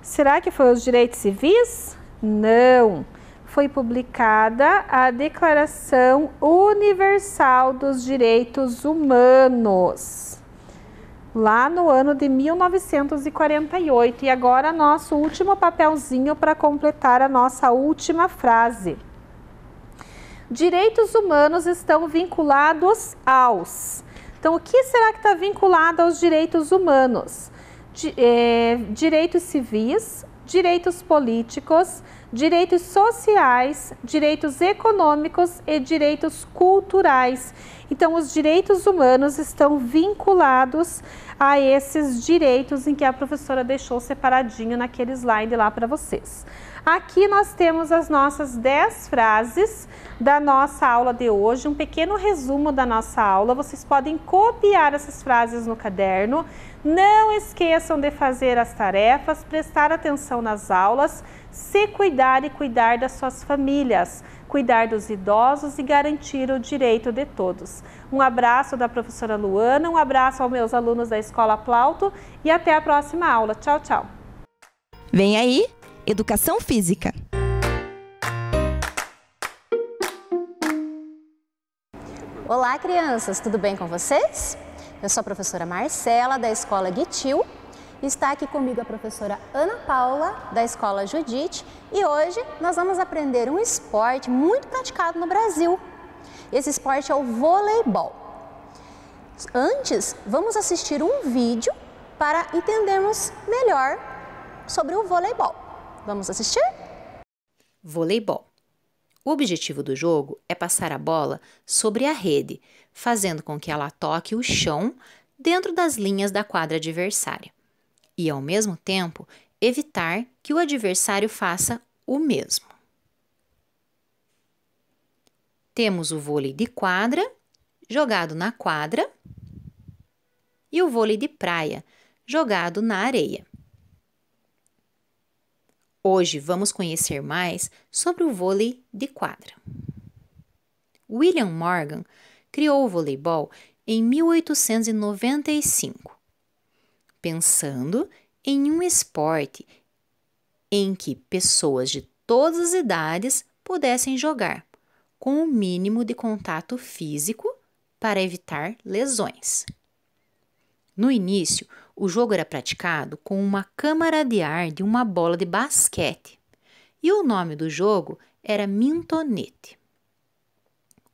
Será que foi os direitos civis? Não. Foi publicada a Declaração Universal dos Direitos Humanos, lá no ano de 1948. E agora nosso último papelzinho para completar a nossa última frase. Direitos humanos estão vinculados aos. Então, o que será que está vinculado aos direitos humanos? Direitos civis, direitos políticos, direitos sociais, direitos econômicos e direitos culturais. Então, os direitos humanos estão vinculados a esses direitos em que a professora deixou separadinho naquele slide lá para vocês. Aqui nós temos as nossas 10 frases da nossa aula de hoje, um pequeno resumo da nossa aula. Vocês podem copiar essas frases no caderno. Não esqueçam de fazer as tarefas, prestar atenção nas aulas, se cuidar e cuidar das suas famílias, cuidar dos idosos e garantir o direito de todos. Um abraço da professora Luana, um abraço aos meus alunos da Escola Plauto e até a próxima aula. Tchau, tchau! Vem aí, Educação Física. Olá, crianças! Tudo bem com vocês? Eu sou a professora Marcela, da Escola Guitil. Está aqui comigo a professora Ana Paula, da Escola Judite, e hoje nós vamos aprender um esporte muito praticado no Brasil. Esse esporte é o voleibol. Antes, vamos assistir um vídeo para entendermos melhor sobre o voleibol. Vamos assistir? Voleibol. O objetivo do jogo é passar a bola sobre a rede, fazendo com que ela toque o chão dentro das linhas da quadra adversária. E, ao mesmo tempo, evitar que o adversário faça o mesmo. Temos o vôlei de quadra, jogado na quadra, e o vôlei de praia, jogado na areia. Hoje vamos conhecer mais sobre o vôlei de quadra. William Morgan criou o voleibol em 1895, pensando em um esporte em que pessoas de todas as idades pudessem jogar, com o mínimo de contato físico para evitar lesões. No início, o jogo era praticado com uma câmara de ar de uma bola de basquete e o nome do jogo era mintonete.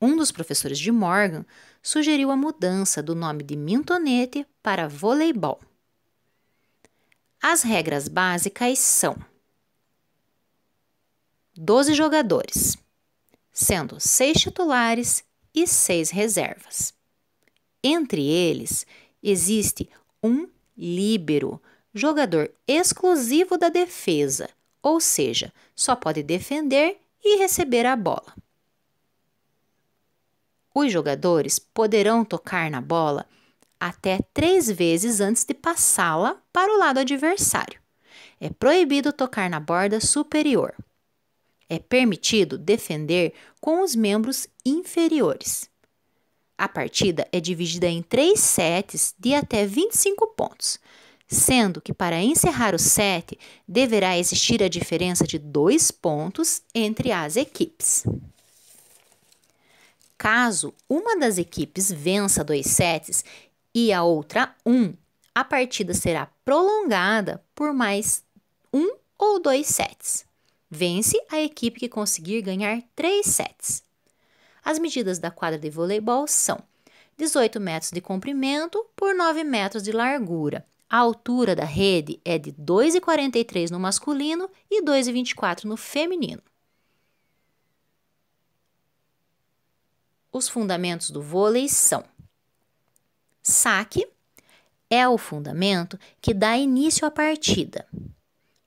Um dos professores de Morgan sugeriu a mudança do nome de mintonete para voleibol. As regras básicas são 12 jogadores, sendo 6 titulares e 6 reservas. Entre eles, existe um líbero, jogador exclusivo da defesa, ou seja, só pode defender e receber a bola. Os jogadores poderão tocar na bola até 3 vezes antes de passá-la para o lado adversário. É proibido tocar na borda superior. É permitido defender com os membros inferiores. A partida é dividida em 3 sets de até 25 pontos, sendo que para encerrar o set deverá existir a diferença de 2 pontos entre as equipes. Caso uma das equipes vença 2 sets e a outra 1, a partida será prolongada por mais 1 ou 2 sets. Vence a equipe que conseguir ganhar 3 sets. As medidas da quadra de voleibol são 18 metros de comprimento por 9 metros de largura. A altura da rede é de 2,43 no masculino e 2,24 no feminino. Os fundamentos do vôlei são: saque é o fundamento que dá início à partida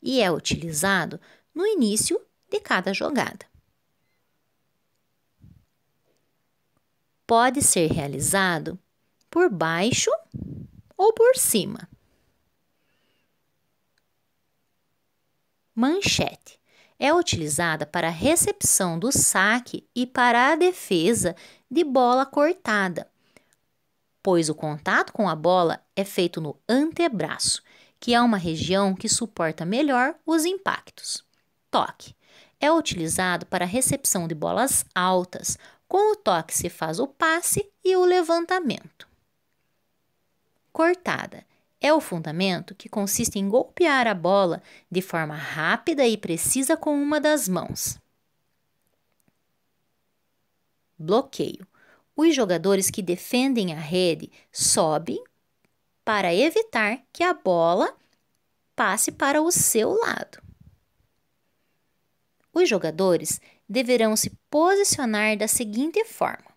e é utilizado no início de cada jogada. Pode ser realizado por baixo ou por cima. Manchete é utilizada para a recepção do saque e para a defesa de bola cortada, pois o contato com a bola é feito no antebraço, que é uma região que suporta melhor os impactos. Toque é utilizado para a recepção de bolas altas. Com o toque se faz o passe e o levantamento. Cortada é o fundamento que consiste em golpear a bola de forma rápida e precisa com uma das mãos. Bloqueio. Os jogadores que defendem a rede sobem para evitar que a bola passe para o seu lado. Os jogadores deverão se posicionar da seguinte forma: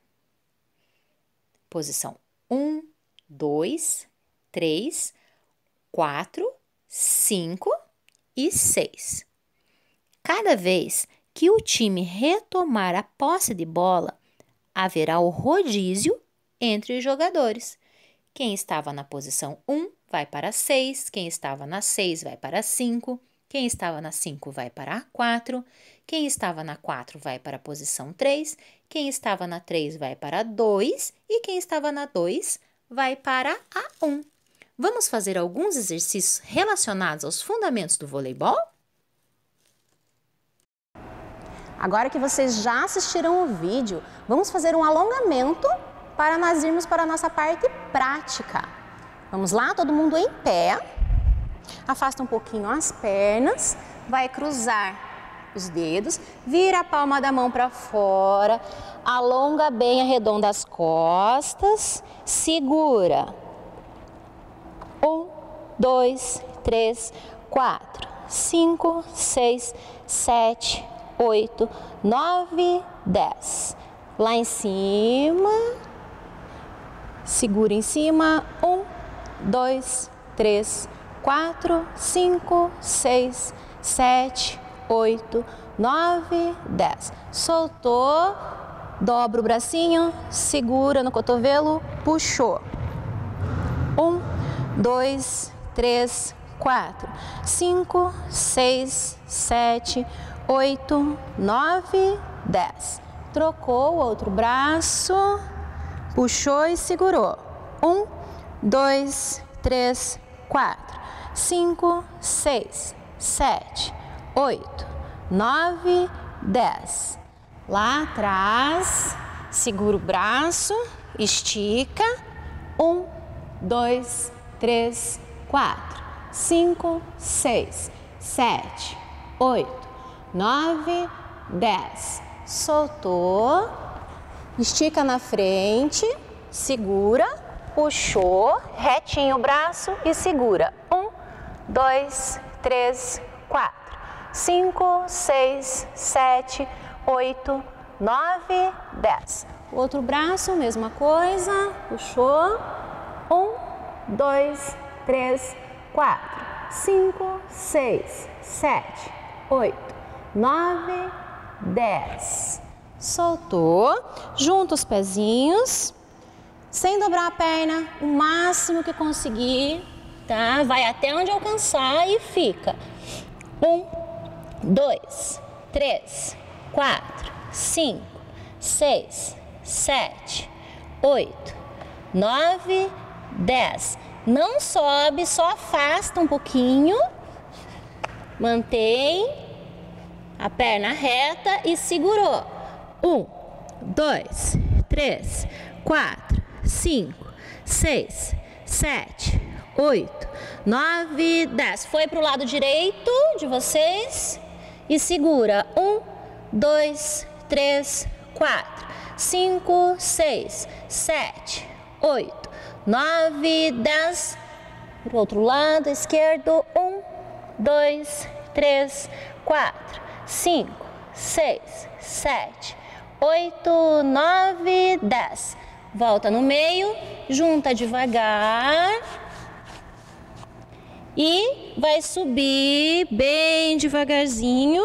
posição 1, 2, 3, 4, 5 e 6. Cada vez que o time retomar a posse de bola, haverá o rodízio entre os jogadores. Quem estava na posição 1 vai para 6, quem estava na 6 vai para 5, quem estava na 5 vai para a 4, quem estava na 4 vai para a posição 3, quem estava na 3 vai para a 2 e quem estava na 2 vai para a 1. Vamos fazer alguns exercícios relacionados aos fundamentos do voleibol? Agora que vocês já assistiram o vídeo, vamos fazer um alongamento para nós irmos para a nossa parte prática. Vamos lá, todo mundo em pé. Afasta um pouquinho as pernas, vai cruzar os dedos, vira a palma da mão para fora, alonga bem, arredonda as costas, segura. 1, 2, 3, 4, 5, 6, 7, 8, 9, 10. Lá em cima, segura em cima. 1, 2, 3, 4, 5, 6, 7, 8, 9, 10. Soltou, dobra o bracinho, segura no cotovelo, puxou. 1, 2, 3, 4, 5, 6, 7, 8, 9, 10. Trocou o outro braço, puxou e segurou. 1, 2, 3, 4, 5, 6, 7, 8, 9, 10. Lá atrás, segura o braço, estica. 1, 2, 3, 4, 5, 6, 7, 8, 9, 10. Soltou. Estica na frente, segura, puxou, retinho o braço e segura. 1, 2, 3, 4, 5, 6, 7, 8, 9, 10. Outro braço, mesma coisa, puxou. 1, 2, 3, 4, 5, 6, 7, 8, 9, 10. Soltou. Junta os pezinhos, sem dobrar a perna, o máximo que conseguir, tá? Vai até onde alcançar e fica. 1, 2, 3, 4, 5, 6, 7, 8, 9, 10. Não sobe, só afasta um pouquinho. Mantém a perna reta e segurou. 1, 2, 3, 4, 5, 6, 7, 8, 9, 10. Foi para o lado direito de vocês e segura. 1, 2, 3, 4, 5, 6, 7, 8, 9, 10. Para o outro lado esquerdo. 1, 2, 3, 4, 5, 6, 7, 8, 9, 10. Volta no meio, junta devagar e vai subir bem devagarzinho.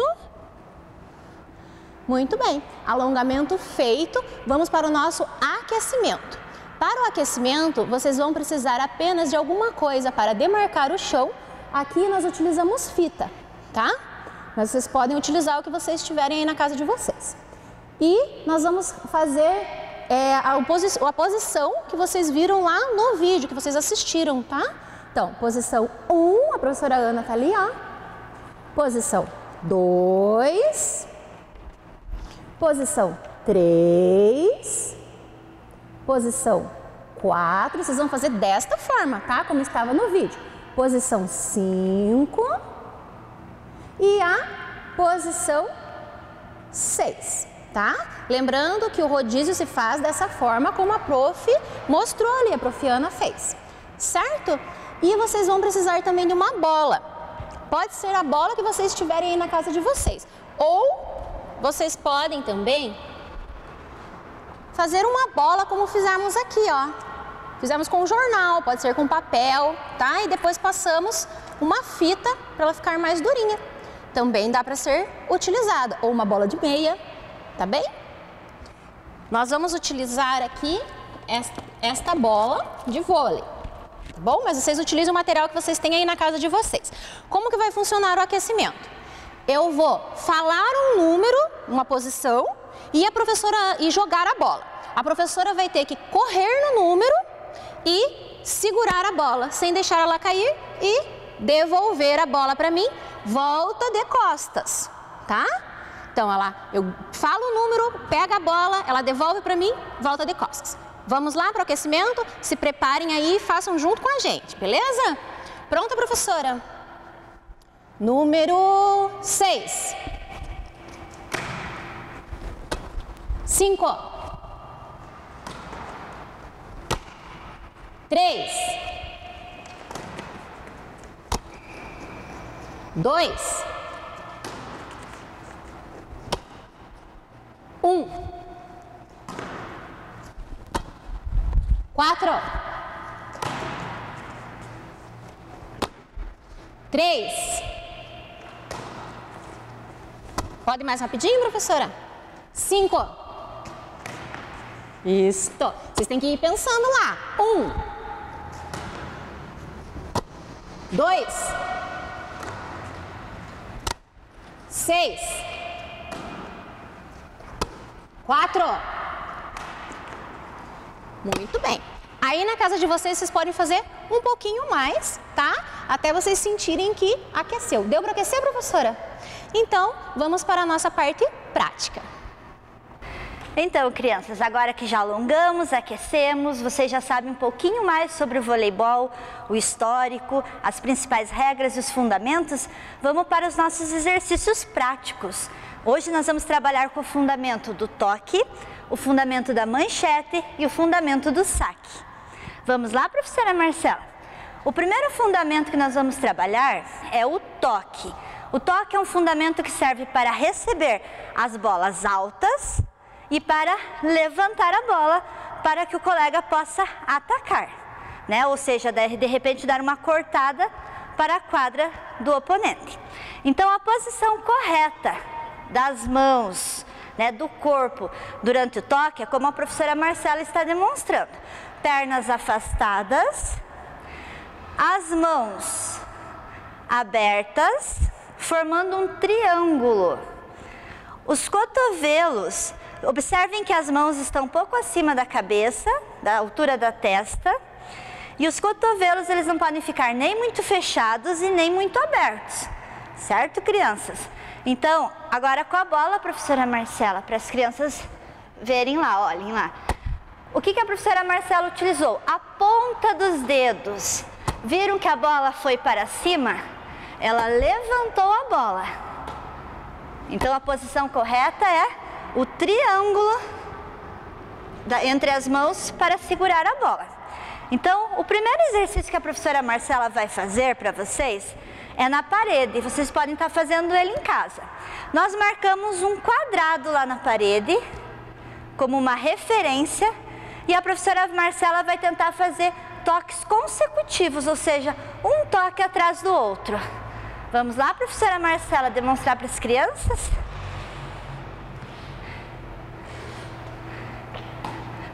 Muito bem, alongamento feito, vamos para o nosso aquecimento. Para o aquecimento, vocês vão precisar apenas de alguma coisa para demarcar o chão. Aqui nós utilizamos fita, tá? Mas vocês podem utilizar o que vocês tiverem aí na casa de vocês. E nós vamos fazer a posição que vocês viram lá no vídeo, que vocês assistiram, tá? Então, posição 1, a professora Ana tá ali, ó. Posição 2. Posição 3. Posição 4. Vocês vão fazer desta forma, tá? Como estava no vídeo. Posição 5. E a posição 6, tá? Lembrando que o rodízio se faz dessa forma como a prof mostrou ali, a prof Ana fez, certo? E vocês vão precisar também de uma bola. Pode ser a bola que vocês tiverem aí na casa de vocês. Ou vocês podem também fazer uma bola como fizemos aqui, ó. Fizemos com jornal, pode ser com papel, tá? E depois passamos uma fita para ela ficar mais durinha. Também dá para ser utilizada, ou uma bola de meia, tá bem? Nós vamos utilizar aqui esta bola de vôlei, tá bom? Mas vocês utilizem o material que vocês têm aí na casa de vocês. Como que vai funcionar o aquecimento? Eu vou falar um número, uma posição, e jogar a bola. A professora vai ter que correr no número e segurar a bola, sem deixar ela cair e devolver a bola para mim. Volta de costas, tá? Então, eu falo o número, pega a bola, ela devolve para mim, volta de costas. Vamos lá para o aquecimento? Se preparem aí e façam junto com a gente, beleza? Pronta, professora? Número 6. 5. 3. 2, 1, 4, 3. Pode mais rapidinho, professora? 5. Isso. Vocês têm que ir pensando lá. 1, 2, 6, 4. Muito bem. Aí na casa de vocês, vocês podem fazer um pouquinho mais, tá? Até vocês sentirem que aqueceu. Deu para aquecer, professora? Então, vamos para a nossa parte prática. Então, crianças, agora que já alongamos, aquecemos, vocês já sabem um pouquinho mais sobre o voleibol, o histórico, as principais regras e os fundamentos, vamos para os nossos exercícios práticos. Hoje nós vamos trabalhar com o fundamento do toque, o fundamento da manchete e o fundamento do saque. Vamos lá, professora Marcela? O primeiro fundamento que nós vamos trabalhar é o toque. O toque é um fundamento que serve para receber as bolas altas e para levantar a bola para que o colega possa atacar, né? Ou seja, de repente dar uma cortada para a quadra do oponente. Então, a posição correta das mãos, né, do corpo durante o toque é como a professora Marcela está demonstrando. Pernas afastadas, as mãos abertas, formando um triângulo. Os cotovelos, observem que as mãos estão um pouco acima da cabeça, da altura da testa, e os cotovelos eles não podem ficar nem muito fechados e nem muito abertos, certo, crianças? Então, agora com a bola, professora Marcela, para as crianças verem lá, olhem lá. O que a professora Marcela utilizou? A ponta dos dedos. Viram que a bola foi para cima? Ela levantou a bola. Então, a posição correta é o triângulo entre as mãos para segurar a bola. Então, o primeiro exercício que a professora Marcela vai fazer para vocês é na parede. Vocês podem estar fazendo ele em casa. Nós marcamos um quadrado lá na parede, como uma referência, e a professora Marcela vai tentar fazer toques consecutivos, ou seja, um toque atrás do outro. Vamos lá, professora Marcela, demonstrar para as crianças?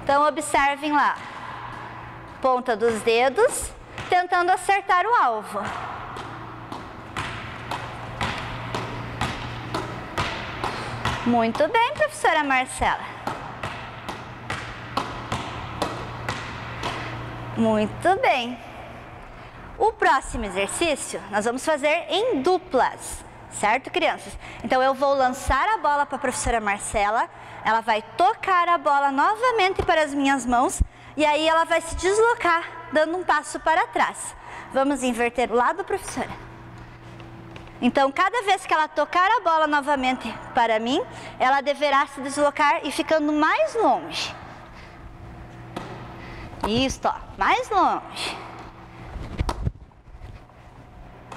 Então, observem lá, ponta dos dedos, tentando acertar o alvo. Muito bem, professora Marcela. Muito bem. O próximo exercício nós vamos fazer em duplas, certo, crianças? Então, eu vou lançar a bola para a professora Marcela, ela vai tocar a bola novamente para as minhas mãos e aí ela vai se deslocar, dando um passo para trás. Vamos inverter o lado, professora? Então, cada vez que ela tocar a bola novamente para mim, ela deverá se deslocar e ficando mais longe. Isso, ó, mais longe.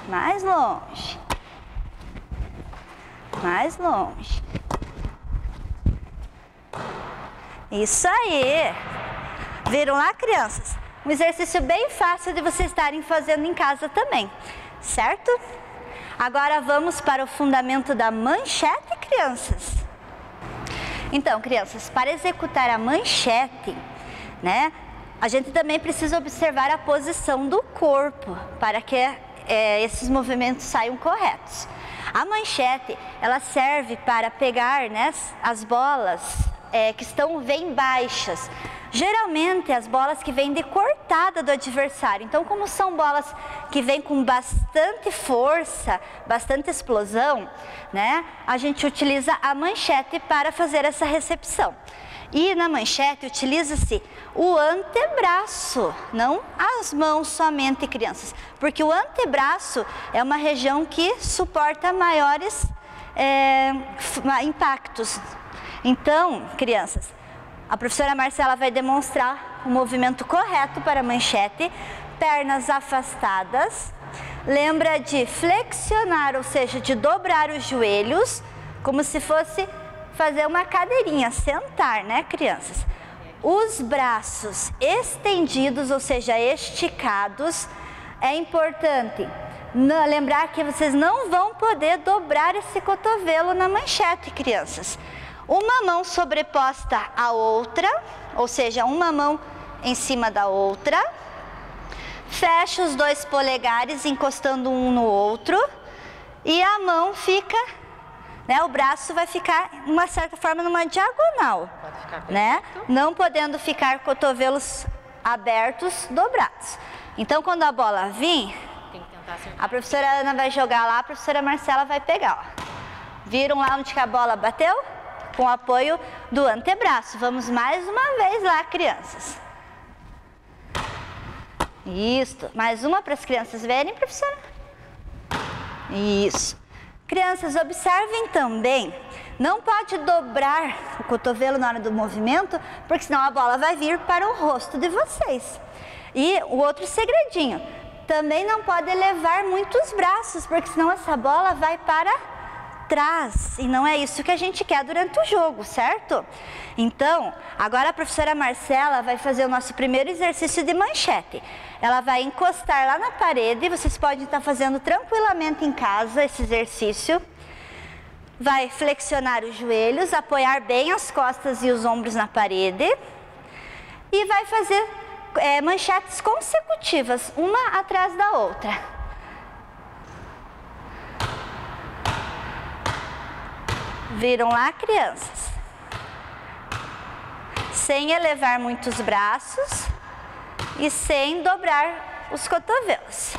Mais longe. Mais longe. Isso aí. Viram lá, crianças? Um exercício bem fácil de vocês estarem fazendo em casa também, certo? Agora vamos para o fundamento da manchete, crianças. Então, crianças, para executar a manchete, né, a gente também precisa observar a posição do corpo para que esses movimentos saiam corretos. A manchete, ela serve para pegar, né, as bolas que estão bem baixas. Geralmente as bolas que vêm de cortada do adversário. Então, como são bolas que vêm com bastante força, bastante explosão, né, a gente utiliza a manchete para fazer essa recepção. E na manchete utiliza-se o antebraço, não as mãos somente, crianças. Porque o antebraço é uma região que suporta maiores impactos. Então, crianças, a professora Marcela vai demonstrar o movimento correto para a manchete, pernas afastadas. Lembra de flexionar, ou seja, de dobrar os joelhos, como se fosse fazer uma cadeirinha, sentar, né, crianças? Os braços estendidos, ou seja, esticados. É importante lembrar que vocês não vão poder dobrar esse cotovelo na manchete, crianças. Uma mão sobreposta à outra, ou seja, uma mão em cima da outra. Fecha os 2 polegares encostando um no outro e a mão fica, né, o braço vai ficar, de uma certa forma, numa diagonal, né? Não podendo ficar cotovelos abertos, dobrados. Então, quando a bola vir, a professora Ana vai jogar lá, a professora Marcela vai pegar, ó. Viram lá onde que a bola bateu? Com o apoio do antebraço. Vamos mais uma vez lá, crianças. Isso. Mais uma para as crianças verem, professora. Isso. Crianças, observem também. Não pode dobrar o cotovelo na hora do movimento, porque senão a bola vai vir para o rosto de vocês. E o outro segredinho. Também não pode elevar muito os braços, porque senão essa bola vai para trás. E não é isso que a gente quer durante o jogo, certo? Então, agora a professora Marcela vai fazer o nosso primeiro exercício de manchete. Ela vai encostar lá na parede, vocês podem estar fazendo tranquilamente em casa esse exercício. Vai flexionar os joelhos, apoiar bem as costas e os ombros na parede. E vai fazer manchetes consecutivas, uma atrás da outra. Viram lá, crianças? Sem elevar muito os braços e sem dobrar os cotovelos.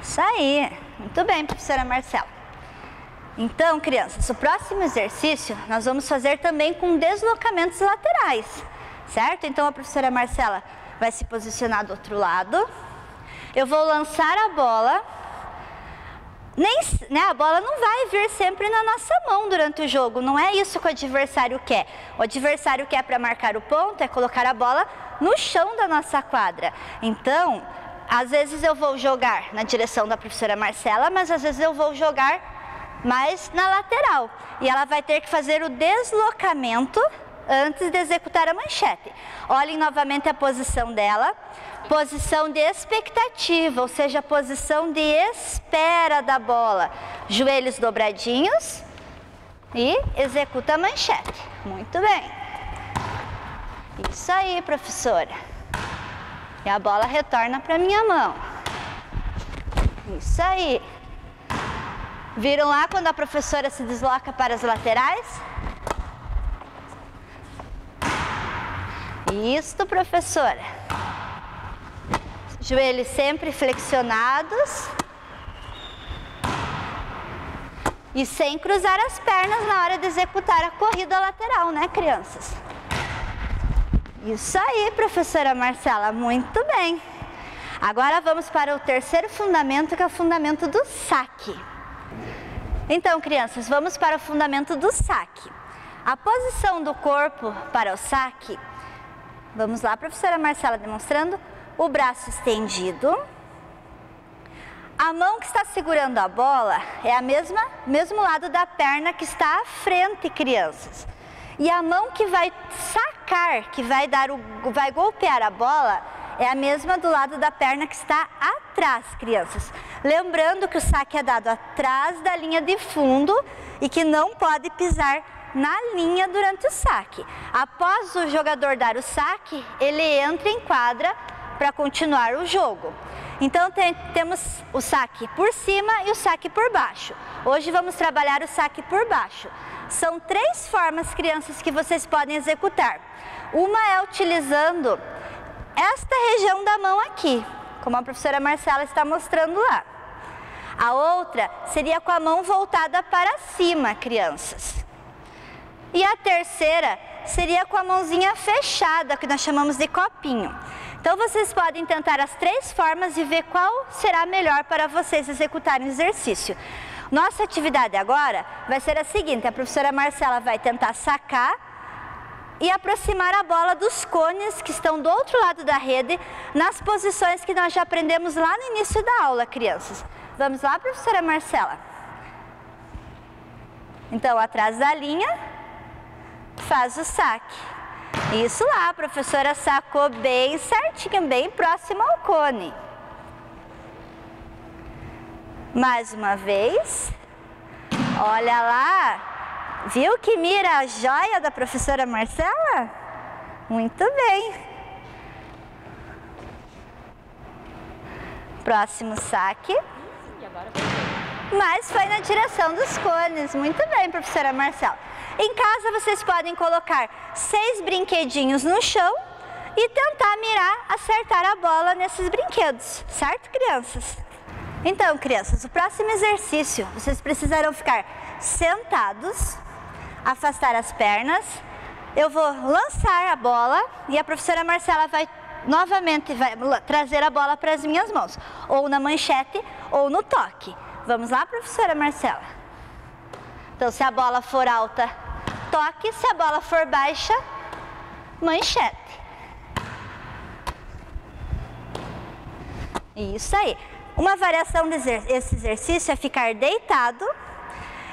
Isso aí. Muito bem, professora Marcela. Então, crianças, o próximo exercício nós vamos fazer também com deslocamentos laterais, certo? Então, a professora Marcela vai se posicionar do outro lado. Eu vou lançar a bola. A bola não vai vir sempre na nossa mão durante o jogo. Não é isso que o adversário quer. O adversário quer, para marcar o ponto, é colocar a bola no chão da nossa quadra. Então, às vezes eu vou jogar na direção da professora Marcela, mas às vezes eu vou jogar mais na lateral. E ela vai ter que fazer o deslocamento antes de executar a manchete. Olhem novamente a posição dela. Posição de expectativa, ou seja, a posição de espera da bola. Joelhos dobradinhos e executa a manchete. Muito bem. Isso aí, professora. E a bola retorna para minha mão. Isso aí. Viram lá quando a professora se desloca para as laterais? Isso, professora. Joelhos sempre flexionados. E sem cruzar as pernas na hora de executar a corrida lateral, né, crianças? Isso aí, professora Marcela, muito bem. Agora vamos para o terceiro fundamento, que é o fundamento do saque. Então, crianças, vamos para o fundamento do saque. A posição do corpo para o saque, vamos lá, professora Marcela demonstrando, o braço estendido. A mão que está segurando a bola é a mesmo lado da perna que está à frente, crianças. E a mão que vai sacar, que vai golpear a bola, é a mesma do lado da perna que está atrás, crianças. Lembrando que o saque é dado atrás da linha de fundo e que não pode pisar na linha durante o saque. Após o jogador dar o saque, ele entra em quadra para continuar o jogo. Então temos o saque por cima e o saque por baixo. Hoje vamos trabalhar o saque por baixo. São 3 formas, crianças, que vocês podem executar. Uma é utilizando esta região da mão aqui, como a professora Marcela está mostrando lá. A outra seria com a mão voltada para cima, crianças. E a terceira seria com a mãozinha fechada, que nós chamamos de copinho. Então vocês podem tentar as 3 formas e ver qual será melhor para vocês executarem o exercício. Nossa atividade agora vai ser a seguinte: a professora Marcela vai tentar sacar e aproximar a bola dos cones que estão do outro lado da rede, nas posições que nós já aprendemos lá no início da aula, crianças. Vamos lá, professora Marcela? Então, atrás da linha, faz o saque. Isso lá, a professora sacou bem certinho, bem próximo ao cone. Mais uma vez. Olha lá. Viu que mira a joia da professora Marcela? Muito bem. Próximo saque. Mas foi na direção dos cones. Muito bem, professora Marcela. Em casa vocês podem colocar 6 brinquedinhos no chão e tentar mirar, acertar a bola nesses brinquedos, certo, crianças? Então, crianças, o próximo exercício, vocês precisarão ficar sentados, afastar as pernas. Eu vou lançar a bola e a professora Marcela vai novamente trazer a bola para as minhas mãos, ou na manchete ou no toque. Vamos lá, professora Marcela? Então, se a bola for alta, toque, se a bola for baixa, manchete. Isso aí. Uma variação desse exercício é ficar deitado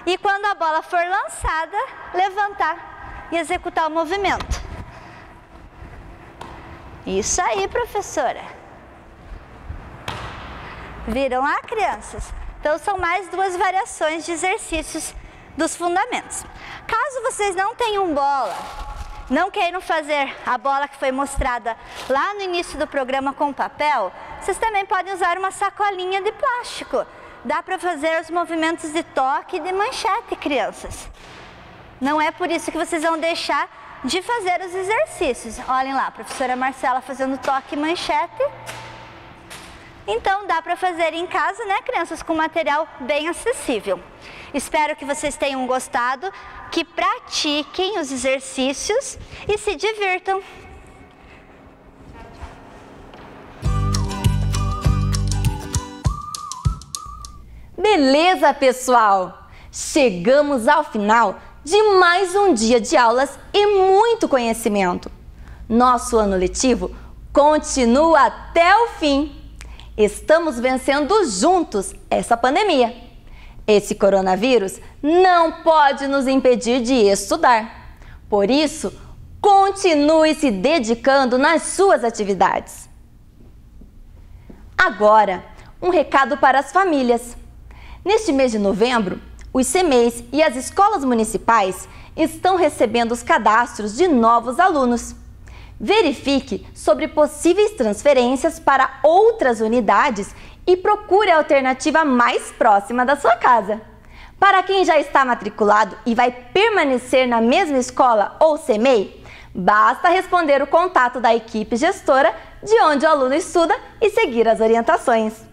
e quando a bola for lançada, levantar e executar o movimento. Isso aí, professora. Viram lá, crianças? Então, são mais 2 variações de exercícios dos fundamentos. Caso vocês não tenham bola, não queiram fazer a bola que foi mostrada lá no início do programa com papel, vocês também podem usar uma sacolinha de plástico. Dá para fazer os movimentos de toque e de manchete, crianças. Não é por isso que vocês vão deixar de fazer os exercícios. Olhem lá, a professora Marcela fazendo toque e manchete. Então, dá para fazer em casa, né, crianças, com material bem acessível. Espero que vocês tenham gostado, que pratiquem os exercícios e se divirtam. Beleza, pessoal? Chegamos ao final de mais um dia de aulas e muito conhecimento. Nosso ano letivo continua até o fim. Estamos vencendo juntos essa pandemia. Esse coronavírus não pode nos impedir de estudar. Por isso, continue se dedicando nas suas atividades. Agora, um recado para as famílias. Neste mês de novembro, os CMEIs e as escolas municipais estão recebendo os cadastros de novos alunos. Verifique sobre possíveis transferências para outras unidades e procure a alternativa mais próxima da sua casa. Para quem já está matriculado e vai permanecer na mesma escola ou CMEI, basta responder o contato da equipe gestora de onde o aluno estuda e seguir as orientações.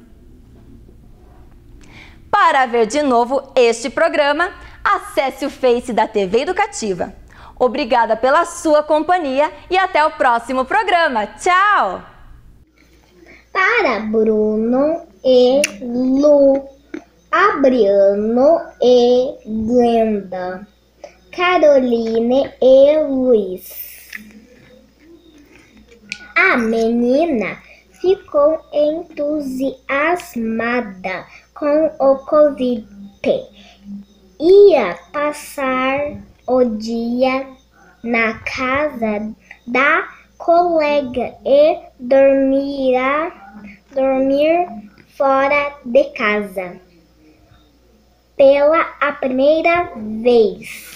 Para ver de novo este programa, acesse o Face da TV Educativa. Obrigada pela sua companhia e até o próximo programa. Tchau! Para Bruno e Lu, Adriano e Glenda, Caroline e Luiz. A menina ficou entusiasmada com o Covid. Ia passar o dia na casa da colega e dormir fora de casa pela primeira vez.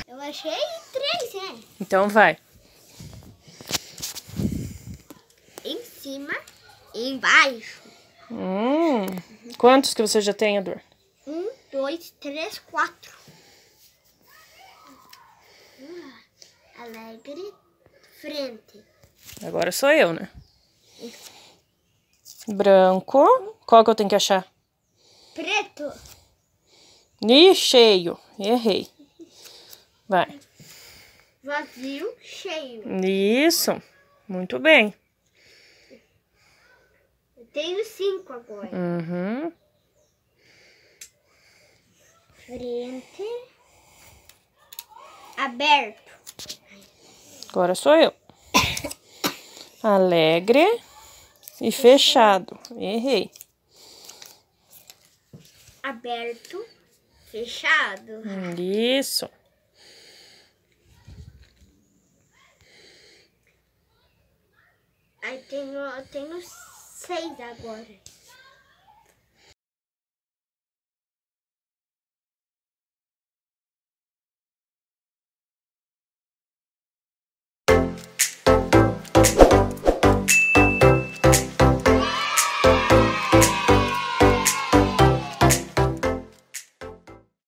Eu achei 3, né? Então vai. Em cima e embaixo. Quantos que você já tem, Ador? 1, 2, 3, 4. Alegre, frente. Agora sou eu, né? Branco. Qual que eu tenho que achar? Preto. Ih, cheio. Errei. Vai. Vazio, cheio. Isso. Muito bem. Eu tenho 5 agora. Frente. Aberto. Agora sou eu. Alegre e fechado. Errei. Aberto, fechado. Isso. Aí tenho 6 agora.